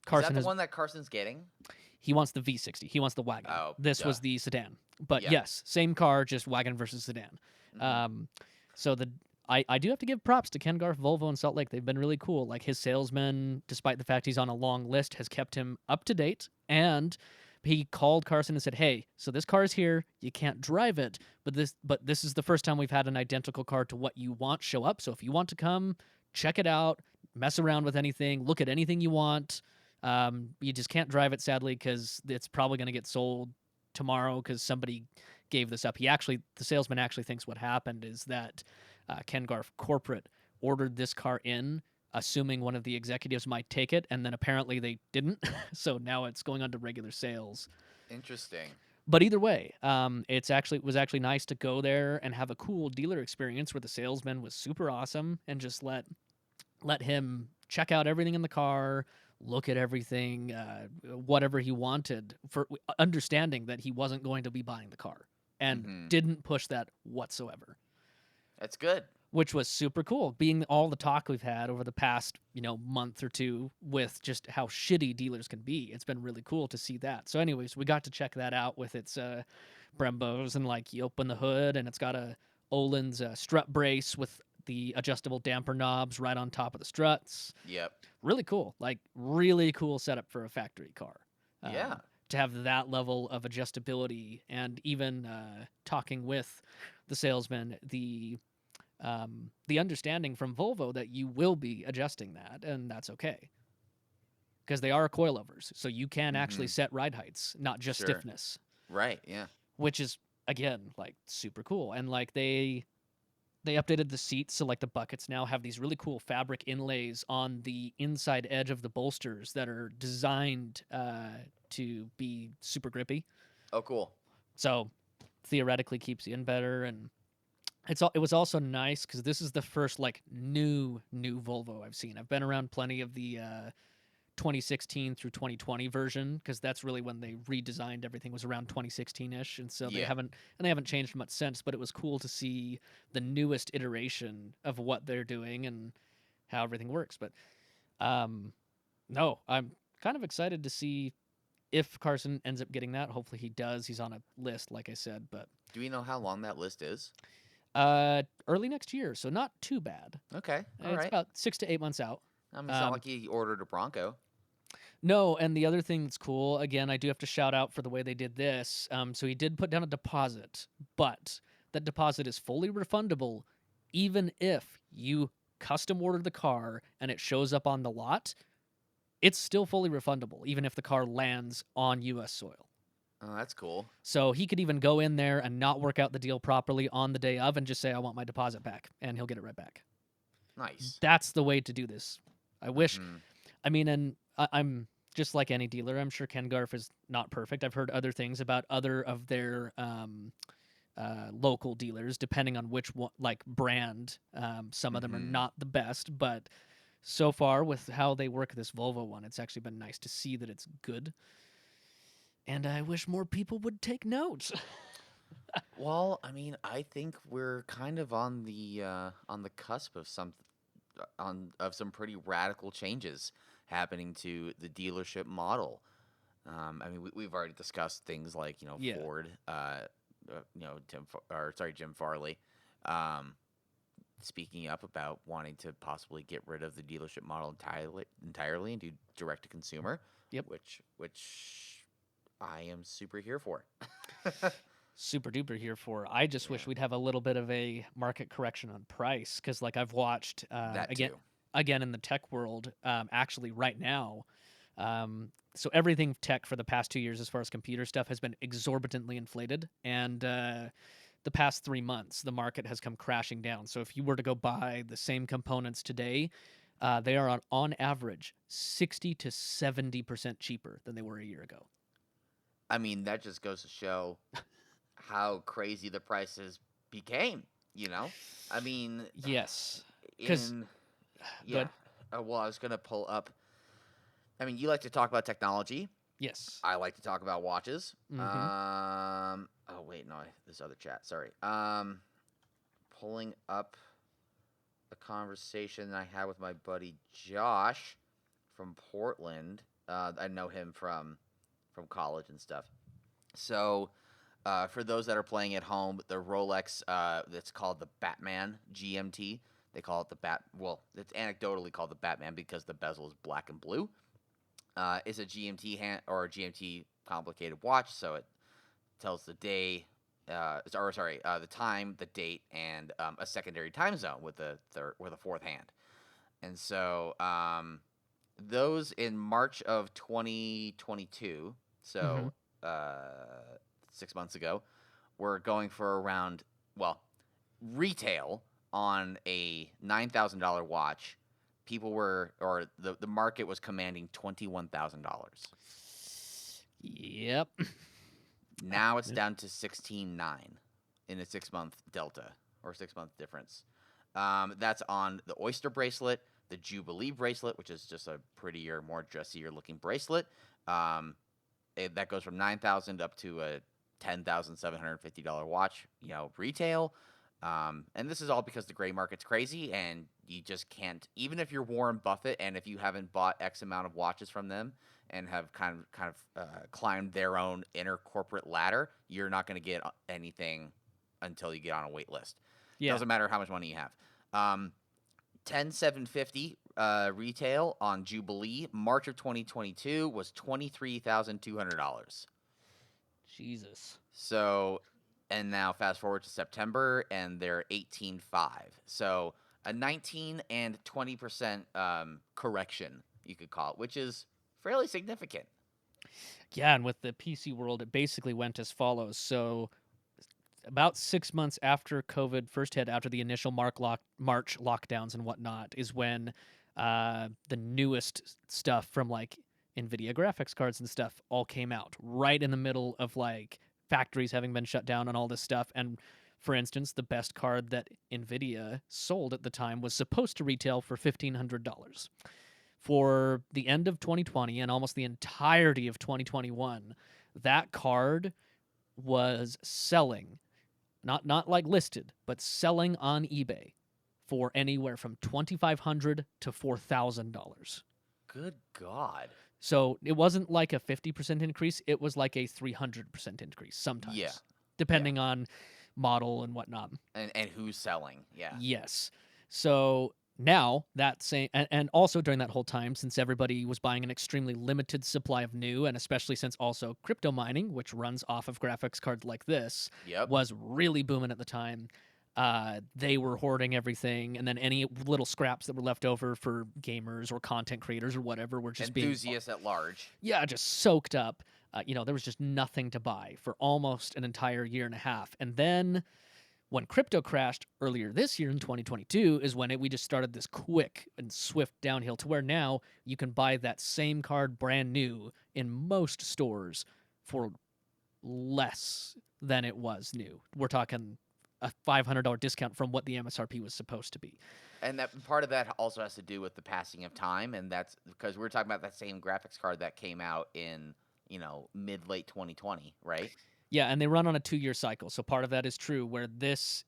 Carson that the one that Carson's getting? he wants the V60. He wants the wagon. Oh, This duh. was the sedan. But Yeah. yes, same car, just wagon versus sedan. Mhm. So I do have to give props to Ken Garff Volvo in Salt Lake. They've been really cool. Like his salesman, despite the fact he's on a long list, has kept him up to date. And he called Carson and said, "Hey, so this car is here. You can't drive it, but this is the first time we've had an identical car to what you want show up. So if you want to come, check it out, mess around with anything, look at anything you want. You just can't drive it, sadly, because it's probably going to get sold tomorrow because somebody gave this up. The salesman actually thinks what happened is that Ken Garff corporate ordered this car in, assuming one of the executives might take it, and then apparently they didn't. So now it's going on to regular sales. Interesting. But either way, it was actually nice to go there and have a cool dealer experience where the salesman was super awesome and just let him check out everything in the car, look at everything, whatever he wanted, for understanding that he wasn't going to be buying the car, and Mhm. didn't push that whatsoever, That's good. which was super cool. Being all the talk we've had over the past month or two with just how shitty dealers can be, it's been really cool to see that. So, anyways, we got to check that out with its Brembos, and like you open the hood and it's got a Öhlins strut brace with the adjustable damper knobs right on top of the struts. Yep. Really cool, like really cool setup for a factory car. Yeah. To have that level of adjustability, and even talking with the salesman, the understanding from Volvo that you will be adjusting that, and that's okay because they are coilovers, so you can actually Mhm. set ride heights, not just Sure. stiffness, Right. Yeah. which is again like super cool. And like they They updated the seats, so like the buckets now have these really cool fabric inlays on the inside edge of the bolsters that are designed to be super grippy. Oh, cool. So theoretically keeps you in better, and it was also nice because this is the first like new Volvo I've seen. I've been around plenty of the 2016 through 2020 version because that's really when they redesigned everything, was around 2016ish, and so Yeah. they haven't changed much since. But it was cool to see the newest iteration of what they're doing and how everything works. But no, I'm kind of excited to see if Carson ends up getting that. Hopefully he does. He's on a list, like I said, but Do we know how long that list is? early next year, so not too bad. Okay. All It's right. about 6 to 8 months out. I mean, it's not like he ordered a Bronco. No, and the other thing that's cool, again, I do have to shout out for the way they did this. So he did put down a deposit, but that deposit is fully refundable, even if you custom order the car and it shows up on the lot. It's still fully refundable, even if the car lands on U.S. soil. Oh, that's cool. So he could even go in there and not work out the deal properly on the day of and just say, I want my deposit back, and he'll get it right back. Nice. That's the way to do this. I wish, Mhm. I mean, and I'm just like any dealer. I'm sure Ken Garf is not perfect. I've heard other things about other of their local dealers, depending on which one, like brand. Some of them are Mhm. not the best, but so far with how they work this Volvo one, it's actually been nice to see that it's good. And I wish more people would take note. Well, I mean, I think we're kind of on the cusp of some pretty radical changes happening to the dealership model. I mean, we've already discussed things like Yeah. Ford, Jim Farley, um, speaking up about wanting to possibly get rid of the dealership model entirely and do direct to consumer, Yep. which I am super here for. Super duper here for. I just Yeah, wish we'd have a little bit of a market correction on price because, like, I've watched that too. again in the tech world, actually right now. So everything tech for the past 2 years, as far as computer stuff, has been exorbitantly inflated, and the past 3 months, the market has come crashing down. So if you were to go buy the same components today, they are on average 60 to 70% cheaper than they were a year ago. I mean, that just goes to show how crazy the prices became. I mean, Yes, because in yeah. good. Well, I was gonna pull up. I mean, you like to talk about technology. Yes. I like to talk about watches. Mm-hmm. Oh wait, no, this other chat. Sorry. Pulling up a conversation I had with my buddy Josh from Portland. I know him from college and stuff. So, for those that are playing at home, the Rolex that's called the Batman GMT. They call it the Bat. Well, it's anecdotally called the Batman because the bezel is black and blue. Is a GMT hand or a GMT complicated watch, so it tells the day, the time, the date, and a secondary time zone with the fourth hand. And so those in March of 2022, Mm-hmm. so 6 months ago, were going for around, well, retail on a $9,000 watch. The market was commanding $21,000. Yep. Now it's Yeah. down to 16.9 in a 6 month delta or 6 month difference. That's on the Oyster bracelet, the Jubilee bracelet, which is just a prettier, more dressier looking bracelet. That goes from 9,000 up to a $10,750 watch, retail. And this is all because the gray market's crazy, and you just can't. Even if you're Warren Buffett, and if you haven't bought X amount of watches from them and have kind of climbed their own inner corporate ladder, you're not going to get anything until you get on a wait list. Yeah. Doesn't matter how much money you have. 10,750 retail on Jubilee March of 2022 was $23,200. Jesus. So, and now fast forward to September, and they're 18.5. So a 19 and 20% correction, you could call it, which is fairly significant. Yeah, and with the PC world, it basically went as follows. So about 6 months after COVID first hit, after the initial March lockdowns and whatnot, is when the newest stuff from like NVIDIA graphics cards and stuff all came out right in the middle of like factories having been shut down and all this stuff. And for instance, the best card that NVIDIA sold at the time was supposed to retail for $1,500. For the end of 2020 and almost the entirety of 2021, that card was selling, not like listed, but selling on eBay for anywhere from $2,500 to $4,000. Good God. So it wasn't like a 50% increase; it was like a 300% increase sometimes, Yeah. depending on model and whatnot. And who's selling? Yeah. Yes. So now that same, and also during that whole time, since everybody was buying an extremely limited supply of new, and especially since also crypto mining, which runs off of graphics cards like this, Yep. was really booming at the time. They were hoarding everything, and then any little scraps that were left over for gamers or content creators or whatever were just Enthusiasts at large. just soaked up. There was just nothing to buy for almost an entire year and a half. And then when crypto crashed earlier this year in 2022 is when we just started this quick and swift downhill to where now you can buy that same card brand new in most stores for less than it was new. We're talking a $500 discount from what the MSRP was supposed to be. And that part of that also has to do with the passing of time, and that's because we're talking about that same graphics card that came out in, mid-late 2020, right? Yeah, and they run on a 2-year cycle. So part of that is true where this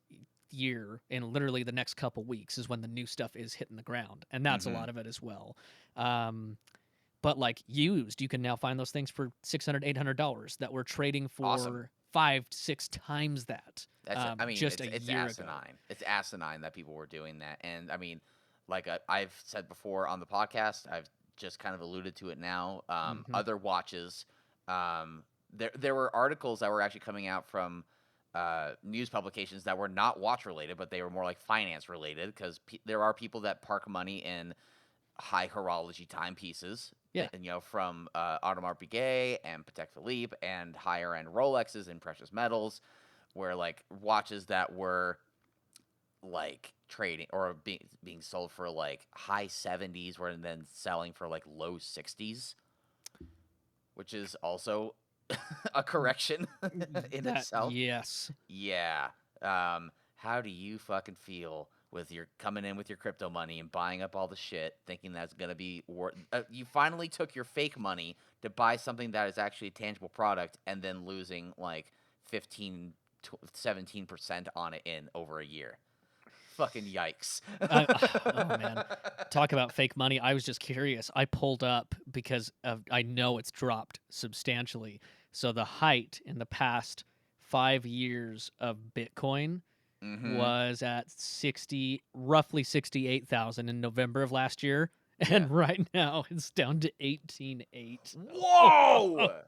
year, in literally the next couple weeks, is when the new stuff is hitting the ground. And that's a lot of it as well. But like used, you can now find those things for $600, $800 that we're trading for Awesome. 5-6 times that. That's just it's a year asinine. ago. It's asinine that people were doing that. And I mean, like I've said before on the podcast, I've just kind of alluded to it now. Other watches, there were articles that were actually coming out from news publications that were not watch related, but they were more like finance related because there are people that park money in high horology timepieces. Yeah. And, from Audemars Piguet and Patek Philippe and higher end Rolexes and precious metals, where like watches that were like trading or being sold for like high 70s were then selling for like low 60s, which is also a correction in itself. Yes. Yeah. How do you fucking feel with your coming in with your crypto money and buying up all the shit, thinking that's gonna be worth? You finally took your fake money to buy something that is actually a tangible product, and then losing like 17% on it in over a year. Fucking yikes. Oh man, talk about fake money. I was just curious. I pulled up because I know it's dropped substantially. So the height in the past 5 years of Bitcoin was at roughly 68,000 in November of last year, and right now it's down to 18.8. Whoa!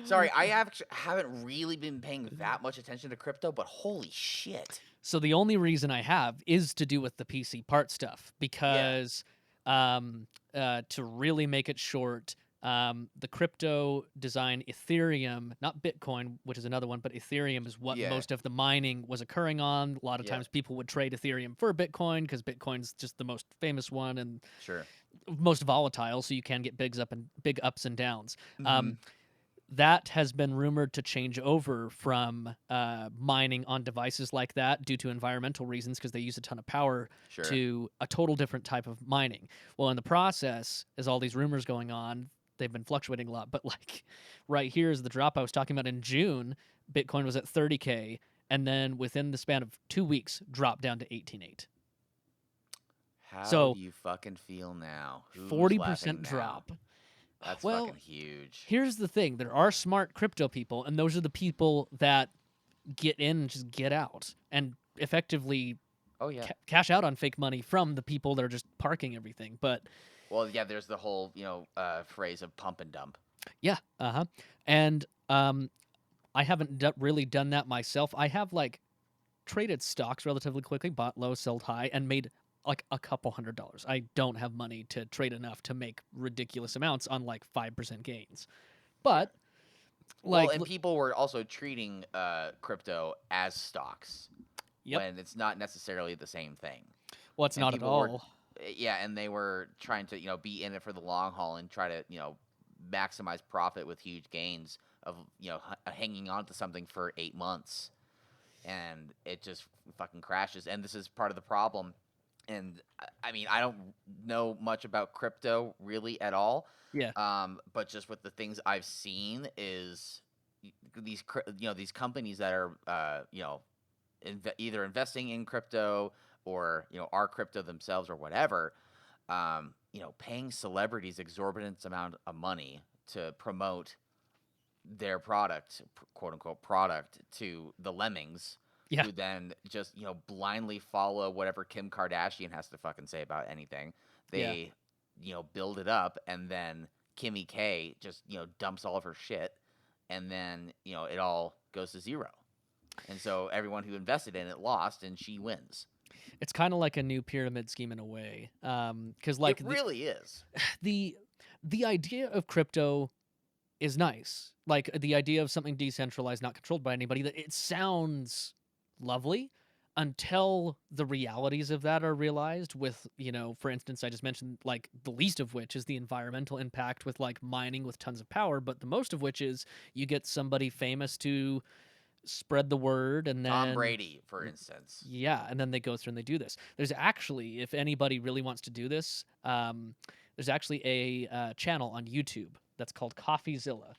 Sorry, I haven't really been paying that much attention to crypto, but holy shit. So the only reason I have is to do with the PC part stuff because to really make it short, the crypto design Ethereum, not Bitcoin, which is another one, but Ethereum is what most of the mining was occurring on. A lot of times people would trade Ethereum for Bitcoin because Bitcoin's just the most famous one and most volatile, so you can get big ups and downs. That has been rumored to change over from mining on devices like that due to environmental reasons because they use a ton of power to a total different type of mining. Well, in the process, as all these rumors going on, they've been fluctuating a lot. But like right here is the drop I was talking about in June. Bitcoin was at 30K, and then within the span of 2 weeks, dropped down to 18.8. How do you fucking feel now? 40% drop. That's fucking huge. Here's the thing. There are smart crypto people, and those are the people that get in and just get out and effectively cash out on fake money from the people that are just parking everything. But there's the whole, phrase of pump and dump. Yeah, and I haven't really done that myself. I have like traded stocks relatively quickly, bought low, sold high, and made like a couple $100. I don't have money to trade enough to make ridiculous amounts on like 5% gains. But Well, Like, and people were also treating crypto as stocks yep. when it's not necessarily the same thing. Well, it's And not at people were, all. yeah, and they were trying to be in it for the long haul and try to maximize profit with huge gains of hanging on to something for 8 months, and it just fucking crashes. And this is part of the problem. And I mean, I don't know much about crypto really at all, Yeah. but just with the things I've seen is these companies that are either investing in crypto or are crypto themselves or whatever, paying celebrities exorbitant amount of money to promote their product, quote unquote product, to the lemmings, Yeah. who then just blindly follow whatever Kim Kardashian has to fucking say about anything. Yeah. They build it up, and then Kimmy K just dumps all of her shit, and then it all goes to zero. And so everyone who invested in it lost, and she wins. It's kind of like a new pyramid scheme in a way. Because It like really is. the the idea of crypto is nice. Like the idea of something decentralized, not controlled by anybody, that it sounds lovely until the realities of that are realized with, for instance, I just mentioned like the least of which is the environmental impact with like mining with tons of power, but the most of which is you get somebody famous to spread the word and Tom then Brady, for instance. yeah, and then they go through and they do this. There's actually, if anybody really wants to do this, there's actually a channel on YouTube that's called CoffeeZilla.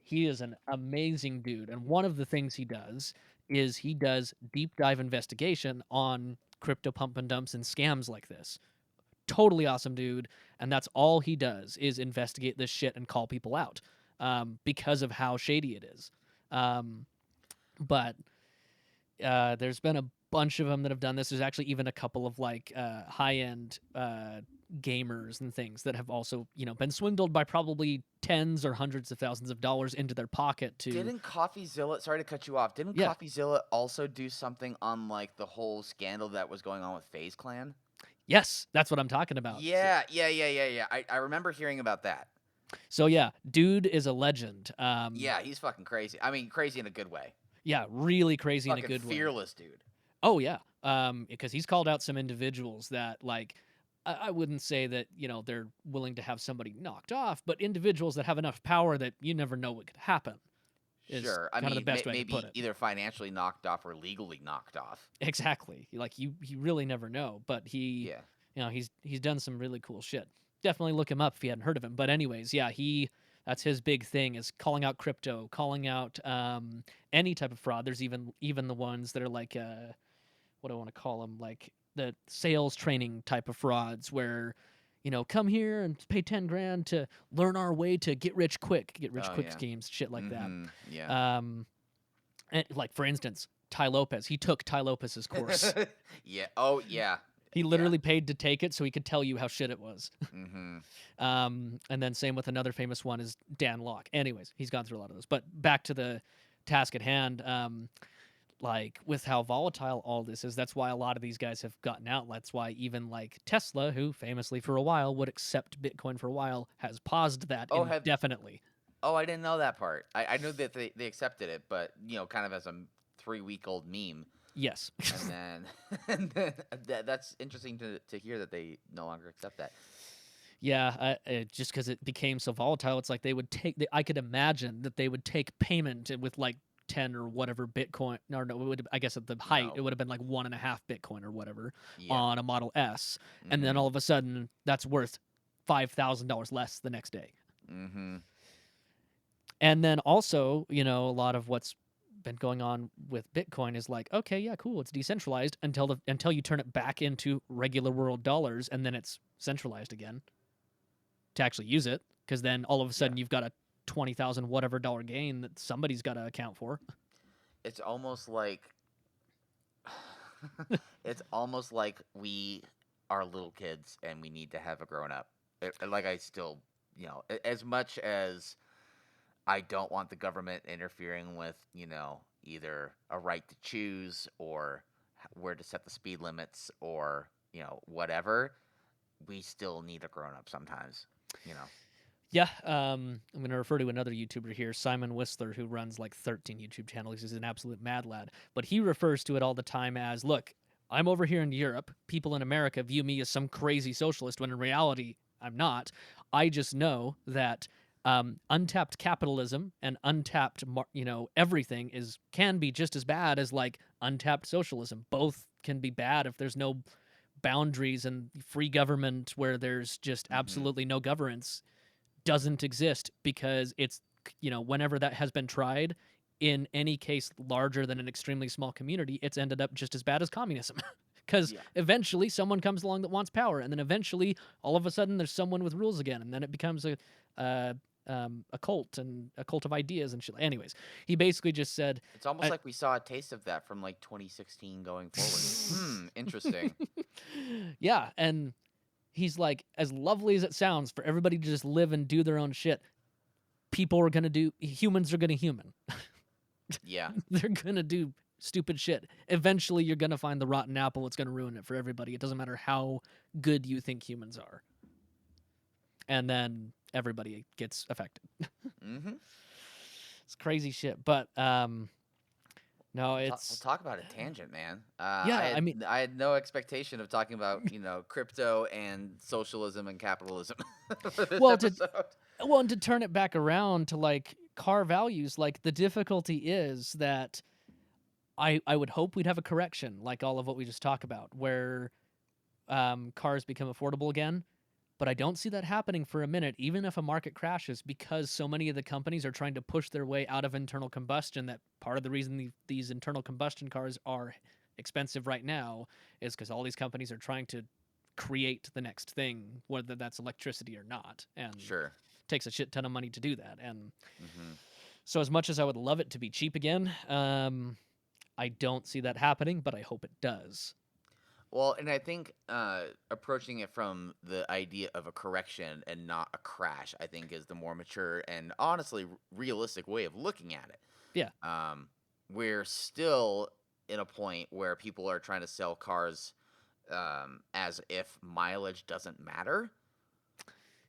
He is an amazing dude, and one of the things he does is he does deep dive investigation on crypto pump and dumps and scams like this. Totally awesome dude, and that's all he does is investigate this shit and call people out because of how shady it is. Um, but there's been a bunch of them that have done this. There's actually even a couple of like high end gamers and things that have also been swindled by probably tens or hundreds of thousands of dollars into their pocket to. Didn't CoffeeZilla? Sorry to cut you off. Didn't Yeah. CoffeeZilla also do something on like the whole scandal that was going on with FaZe Clan? Yes, that's what I'm talking about. Yeah. I remember hearing about that. So yeah, dude is a legend. Yeah, he's fucking crazy. I mean, crazy in a good way. Yeah, really crazy Fucking in a good way. fearless, dude. Oh yeah, because he's called out some individuals that like I wouldn't say that they're willing to have somebody knocked off, but individuals that have enough power that you never know what could happen. Is Sure. I kind of mean, the best way to maybe put it. either financially knocked off or legally knocked off. Exactly. Like you really never know, but Yeah. he's done some really cool shit. Definitely look him up if you hadn't heard of him. But anyways, yeah, that's his big thing is calling out crypto, calling out any type of fraud. There's even the ones that are like what do I want to call them, like the sales training type of frauds where come here and pay 10 grand to learn our way to get rich quick Oh, yeah. schemes, shit like that. Yeah. And like for instance, Ty Lopez, he took Ty Lopez's course. Yeah. Oh, yeah. He literally paid to take it so he could tell you how shit it was. Mm-hmm. And then same with another famous one is Dan Locke. Anyways, he's gone through a lot of those. But back to the task at hand, like with how volatile all this is, that's why a lot of these guys have gotten out. That's why even like Tesla, who famously for a while would accept Bitcoin for a while, has paused that indefinitely. Oh, I didn't know that part. I knew that they accepted it, but kind of as a 3-week-old meme. Yes. And then that's interesting to hear that they no longer accept that. Yeah, just because it became so volatile, it's like they would take. I could imagine that they would take payment with like 10 or whatever Bitcoin. No, I guess at the height it would have been like 1.5 Bitcoin or whatever on a Model S, and then all of a sudden that's worth $5,000 less the next day. Mm-hmm. And then also, a lot of what's been going on with Bitcoin is like, okay, yeah, cool, it's decentralized until you turn it back into regular world dollars, and then it's centralized again to actually use it, because then all of a sudden you've got a 20,000 whatever dollar gain that somebody's got to account for. It's almost like we are little kids and we need to have a grown up. Like I still, as much as I don't want the government interfering with, either a right to choose or where to set the speed limits or, whatever, we still need a grown up sometimes, Yeah, I'm going to refer to another YouTuber here, Simon Whistler, who runs like 13 YouTube channels. He's an absolute mad lad. But he refers to it all the time as, look, I'm over here in Europe. People in America view me as some crazy socialist when in reality, I'm not. I just know that untapped capitalism and untapped, everything can be just as bad as like untapped socialism. Both can be bad if there's no boundaries, and free government where there's just Hmm. absolutely no governance doesn't exist, because it's, whenever that has been tried in any case larger than an extremely small community, it's ended up just as bad as communism. Because Yeah. eventually someone comes along that wants power, and then eventually all of a sudden there's someone with rules again, and then it becomes a a cult, and a cult of ideas and shit. Anyways, he basically just said, It's almost like we saw a taste of that from like 2016 going forward. Interesting. yeah, and he's like, as lovely as it sounds for everybody to just live and do their own shit, humans are gonna human. Yeah. They're gonna do stupid shit. Eventually, you're gonna find the rotten apple. It's gonna ruin it for everybody. It doesn't matter how good you think humans are, and then everybody gets affected. Mm-hmm. It's crazy shit. But no, We'll it's talk about a tangent, man. yeah. I mean, I had no expectation of talking about crypto and socialism and capitalism for this well, to episode. and to turn it back around to like car values, like the difficulty is that I would hope we'd have a correction, like all of what we just talked about, where cars become affordable again. But I don't see that happening for a minute, even if a market crashes, because so many of the companies are trying to push their way out of internal combustion. That part of the reason these internal combustion cars are expensive right now is because all these companies are trying to create the next thing, whether that's electricity or not, and it Sure. takes a shit ton of money to do that. And Mm-hmm. so, as much as I would love it to be cheap again, I don't see that happening, but I hope it does. Well, and I think approaching it from the idea of a correction and not a crash, I think, is the more mature and honestly realistic way of looking at it. Yeah, We're still in a point where people are trying to sell cars as if mileage doesn't matter,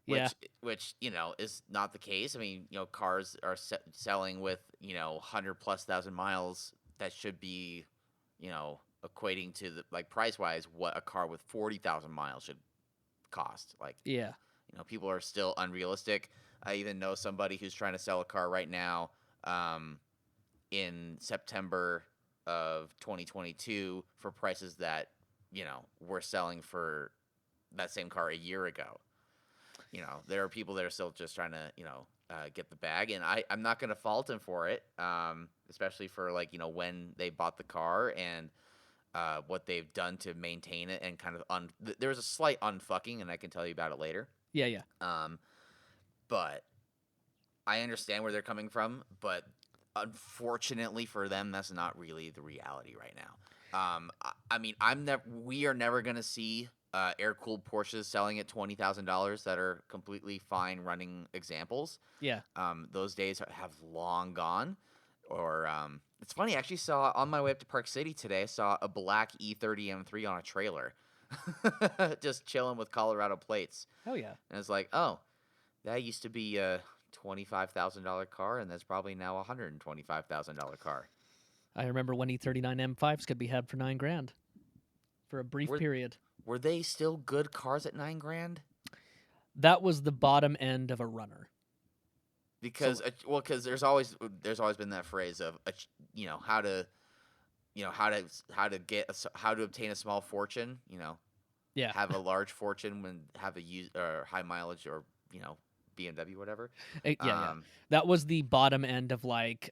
yeah, which is not the case. I mean, cars are selling with 100,000+ miles that should be equating to the like price wise what a car with 40,000 miles should cost. Like, yeah. people are still unrealistic. I even know somebody who's trying to sell a car right now um, in September of 2022 for prices that were selling for that same car a year ago. There are people that are still just trying to get the bag, and I'm not going to fault him for it, especially for like when they bought the car and what they've done to maintain it, and kind of there was a slight unfucking, and I can tell you about it later. Yeah, yeah. Um, but I understand where they're coming from, but unfortunately for them, that's not really the reality right now. I mean, we are never gonna see air cooled Porsches selling at $20,000 that are completely fine running examples. Yeah. Those days have long gone. Or it's funny, I actually saw on my way up to Park City today, I saw a black E30 M3 on a trailer, just chilling with Colorado plates. Oh yeah. And it's like, oh, that used to be a $25,000 car, and that's probably now a $125,000 car. I remember when E39 M5s could be had for $9,000 for a brief Were period. were they still good cars at 9 grand? That was the bottom end of a runner. Because So because there's always been that phrase of how to how to obtain a small fortune. yeah, Have a large fortune when have a use or high mileage or BMW, whatever. Yeah, yeah. Um, That was the bottom end of like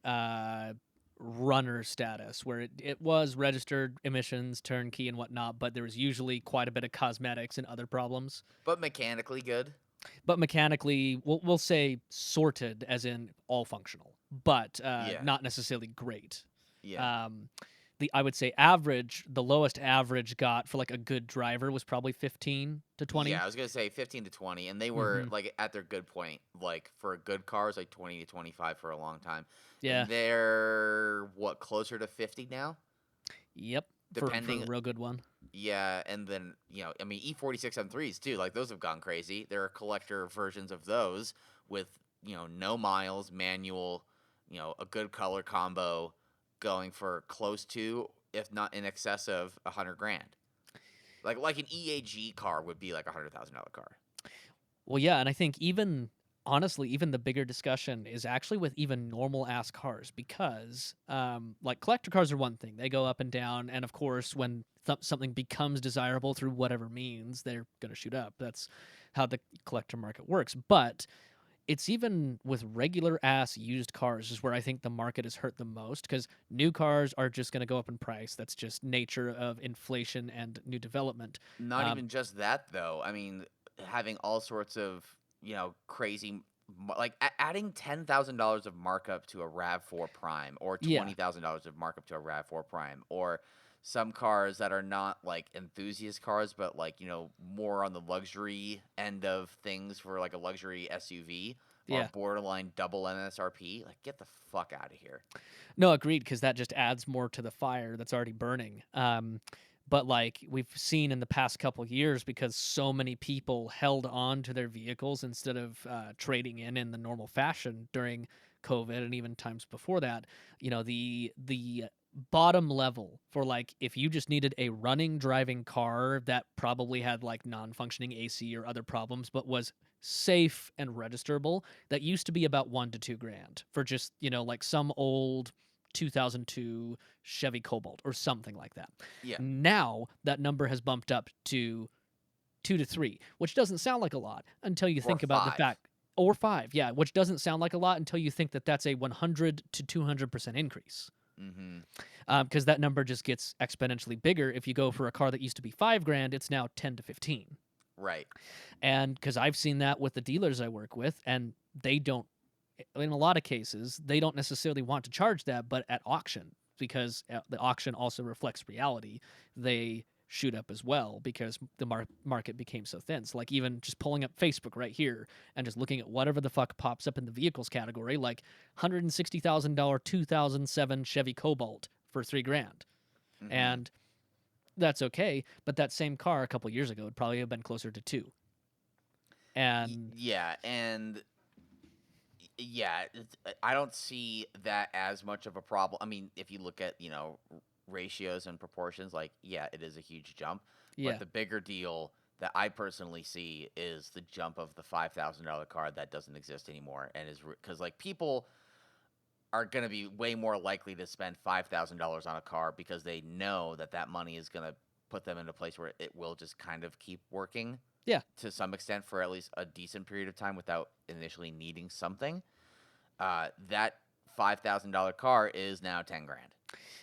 runner status, where it was registered emissions, turnkey, and whatnot, but there was usually quite a bit of cosmetics and other problems. but mechanically good. But mechanically, we'll say sorted, as in all functional, but Yeah, not necessarily great. yeah, Um, I would say average, the lowest average got for like a good driver was probably 15 to 20. yeah. I was gonna say 15 to 20, and they were Mm-hmm. like at their good point. Like for a good car, it's like 20 to 25 for a long time, Yeah. and they're what closer to 50 now, Yep. For a depending. real good one. Yeah, and then I mean E46 M3s too. Like those have gone crazy. There are collector versions of those with, no miles, manual, a good color combo, going for close to, if not in excess of, 100 grand. Like an EAG car would be like $100,000 car. Well, yeah, and I think even honestly, even the bigger discussion is actually with even normal ass cars because, like collector cars are one thing; they go up and down, and of course, when something becomes desirable through whatever means, they're gonna shoot up. That's how the collector market works. But it's even with regular ass used cars is where I think the market is hurt the most because new cars are just going to go up in price. That's just nature of inflation and new development. Not Um, even just that, though. I mean, having all sorts of, crazy, like adding $10,000 of markup to a RAV4 Prime, or yeah, $20,000 of markup to a RAV4 Prime, or some cars that are not like enthusiast cars, but like, more on the luxury end of things for like a luxury SUV, are yeah. borderline double MSRP. Like, get the fuck out of here. No, agreed, because that just adds more to the fire that's already burning. But like we've seen in the past couple years, because so many people held on to their vehicles instead of trading in the normal fashion during COVID and even times before that, the bottom level for like if you just needed a running driving car that probably had like non-functioning AC or other problems but was safe and registerable, that used to be about 1 to 2 grand for just like some old 2002 Chevy Cobalt or something like that. Yeah. Now that number has bumped up to 2 to 3, which doesn't sound like a lot until you Or think about the five. fact, or 5, yeah, which doesn't sound like a lot until you think that that's a 100 to 200% increase. Mm-hmm. Because that number just gets exponentially bigger. If you go for a car that used to be 5 grand, it's now 10 to 15. Right. And because I've seen that with the dealers I work with, and they don't, in a lot of cases, they don't necessarily want to charge that, but at auction, because the auction also reflects reality, they shoot up as well because the market became so thin. So, like, even just pulling up Facebook right here and just looking at whatever the fuck pops up in the vehicles category, like $160,000 2007 Chevy Cobalt for 3 grand. Mm-hmm. And that's okay, but that same car a couple years ago would probably have been closer to 2. And Yeah, and yeah, I don't see that as much of a problem. I mean, if you look at, ratios and proportions, like, yeah, it is a huge jump. But yeah, the bigger deal that I personally see is the jump of the $5,000 car that doesn't exist anymore. And is because, like, people are going to be way more likely to spend $5,000 on a car because they know that that money is going to put them in a place where it will just kind of keep working yeah. to some extent for at least a decent period of time without initially needing something. That $5,000 car is now 10 grand.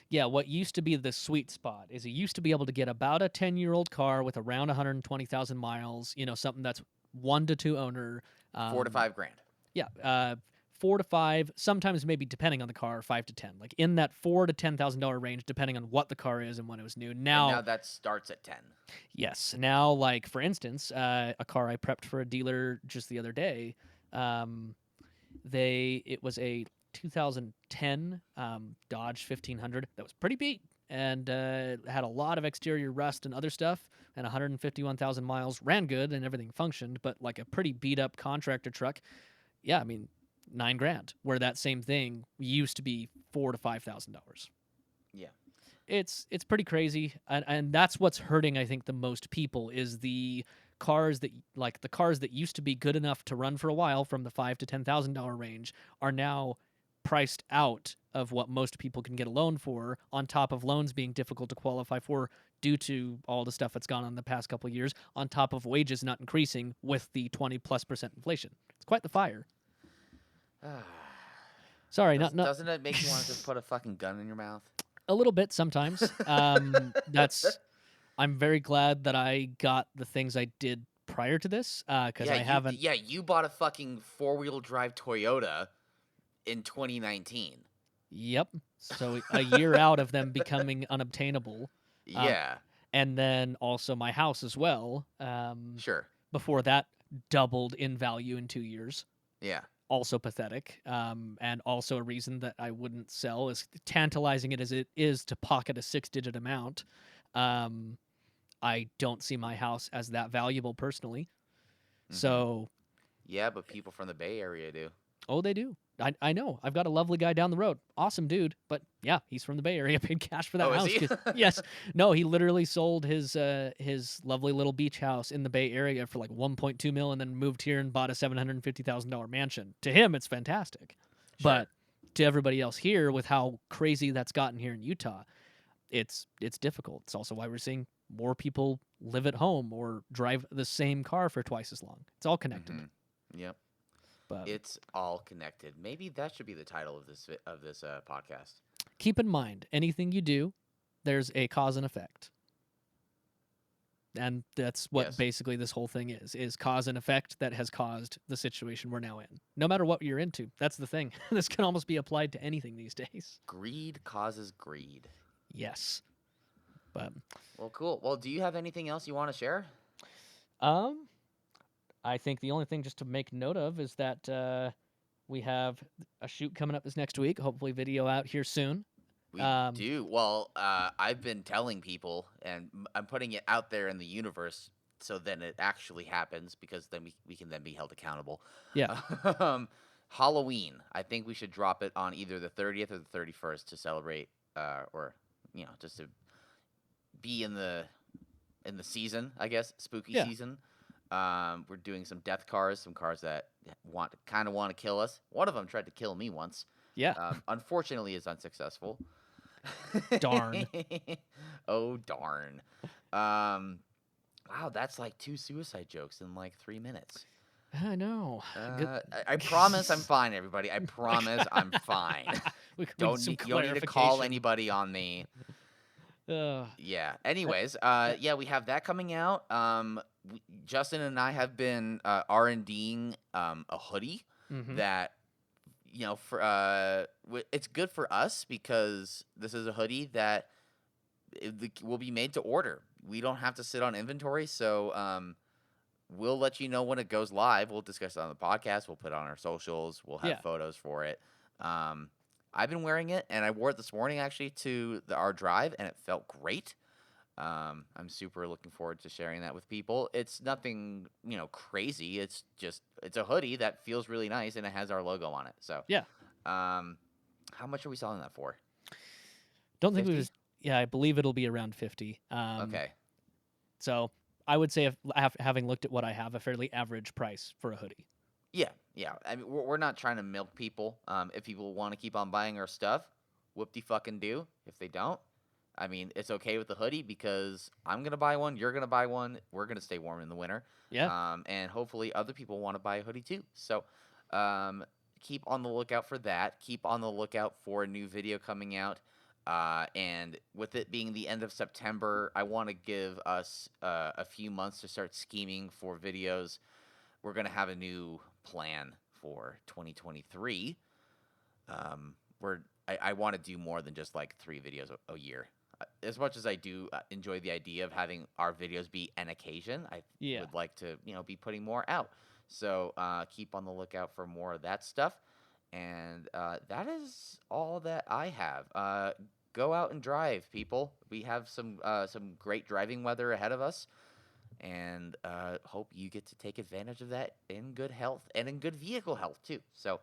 Yeah, what used to be the sweet spot is you used to be able to get about a 10-year-old car with around 120,000 miles, something that's 1 to 2 owner. 4 to 5 grand. Yeah, 4 to 5, sometimes maybe depending on the car, 5 to 10. Like in that $4 to $10,000 range, depending on what the car is and when it was new. And Now, now that starts at 10. yes, now like for instance, a car I prepped for a dealer just the other day, um, it was a 2010 Dodge 1500 that was pretty beat and had a lot of exterior rust and other stuff, and 151,000 miles, ran good and everything functioned, but like a pretty beat up contractor truck. Yeah, I mean, 9 grand, where that same thing used to be $4,000 to $5,000. Yeah. It's pretty crazy, and that's what's hurting, I think, the most people is the cars that used to be good enough to run for a while from the $5,000 to $10,000 range are now priced out of what most people can get a loan for, on top of loans being difficult to qualify for due to all the stuff that's gone on the past couple of years, on top of wages not increasing with the 20+% inflation. It's quite the fire. Sorry, Doesn't it make you want to just put a fucking gun in your mouth? a little bit sometimes. That's I'm very glad that I got the things I did prior to this, because Yeah, I haven't. you bought a fucking four-wheel drive Toyota in 2019. Yep. So a year out of them becoming unobtainable, um, Yeah, and then also my house as well. sure. Before that doubled in value in 2 years. Yeah. Also pathetic, and also a reason that I wouldn't sell, as tantalizing it as it is to pocket a 6-digit amount. I don't see my house as that valuable personally. Mm-hmm. So Yeah, but people from the Bay Area do. Oh, they do. I know. I've got a lovely guy down the road. Awesome dude. But yeah, he's from the Bay Area. Paid cash for that Oh, is house. he? Yes. No, he literally sold his lovely little beach house in the Bay Area for like 1.2 mil, and then moved here and bought a $750,000 mansion. To him, it's fantastic. Sure. But to everybody else here, with how crazy that's gotten here in Utah, it's difficult. It's also why we're seeing more people live at home or drive the same car for twice as long. It's all connected. Yep. But It's all connected. Maybe that should be the title of this podcast. keep in mind, anything you do, there's a cause and effect. And that's what Yes. basically this whole thing is cause and effect that has caused the situation we're now in. No matter what you're into, that's the thing. This can almost be applied to anything these days. Greed causes greed. Yes. But Well, cool. Well, do you have anything else you want to share? I think the only thing just to make note of is that we have a shoot coming up this next week. Hopefully video out here soon. We do. Well, I've been telling people, and I'm putting it out there in the universe, so then it actually happens, because then we can then be held accountable. Yeah. Halloween. I think we should drop it on either the 30th or the 31st to celebrate, or just to be in the season, I guess, spooky Yeah. season. We're doing some death cars, some cars that want to kill us. One of them tried to kill me once. Yeah. Unfortunately, is unsuccessful. Darn. Oh, darn. Wow, that's like 2 suicide jokes in like 3 minutes. I know. I promise I'm fine, everybody. I promise I'm fine. We need You some don't need to call clarification. anybody on me. Ugh. Yeah. Anyways, yeah, we have that coming out. Justin and I have been R&Ding a hoodie Mhm. that it's good for us, because this is a hoodie that will be made to order. We don't have to sit on inventory, so we'll let you know when it goes live. We'll discuss it on the podcast. We'll put it on our socials. We'll have Yeah. photos for it. I've been wearing it, and I wore it this morning actually to our drive, and it felt great. I'm super looking forward to sharing that with people. It's nothing, crazy. It's a hoodie that feels really nice, and it has our logo on it. So Yeah. how much are we selling that for? Don't think 50? we was. Yeah, I believe it'll be around 50. Okay. So I would say, having looked at what I have, a fairly average price for a hoodie. Yeah. I mean, we're not trying to milk people. If people want to keep on buying our stuff, whoop-de-fucking do. If they don't, I mean, it's okay with the hoodie, because I'm gonna buy one. You're gonna buy one. We're gonna stay warm in the winter. Yeah. And hopefully other people want to buy a hoodie too. So, keep on the lookout for that. Keep on the lookout for a new video coming out. And with it being the end of September, I want to give us a few months to start scheming for videos. We're gonna have a new plan for 2023. I want to do more than just like 3 videos a year. As much as I do enjoy the idea of having our videos be an occasion, I Yeah. would like to, be putting more out. So keep on the lookout for more of that stuff. And that is all that I have. Go out and drive, people. We have some great driving weather ahead of us, and hope you get to take advantage of that in good health and in good vehicle health too. So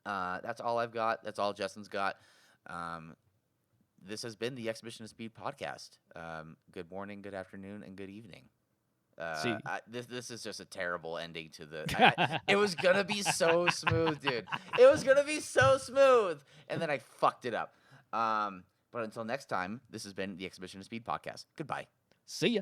that's all I've got. That's all Justin's got. This has been the Exhibition of Speed podcast. Good morning, good afternoon, and good evening. See. This is just a terrible ending to the. It was gonna be so smooth, dude. It was gonna be so smooth, and then I fucked it up. But until next time, this has been the Exhibition of Speed podcast. Goodbye. See ya.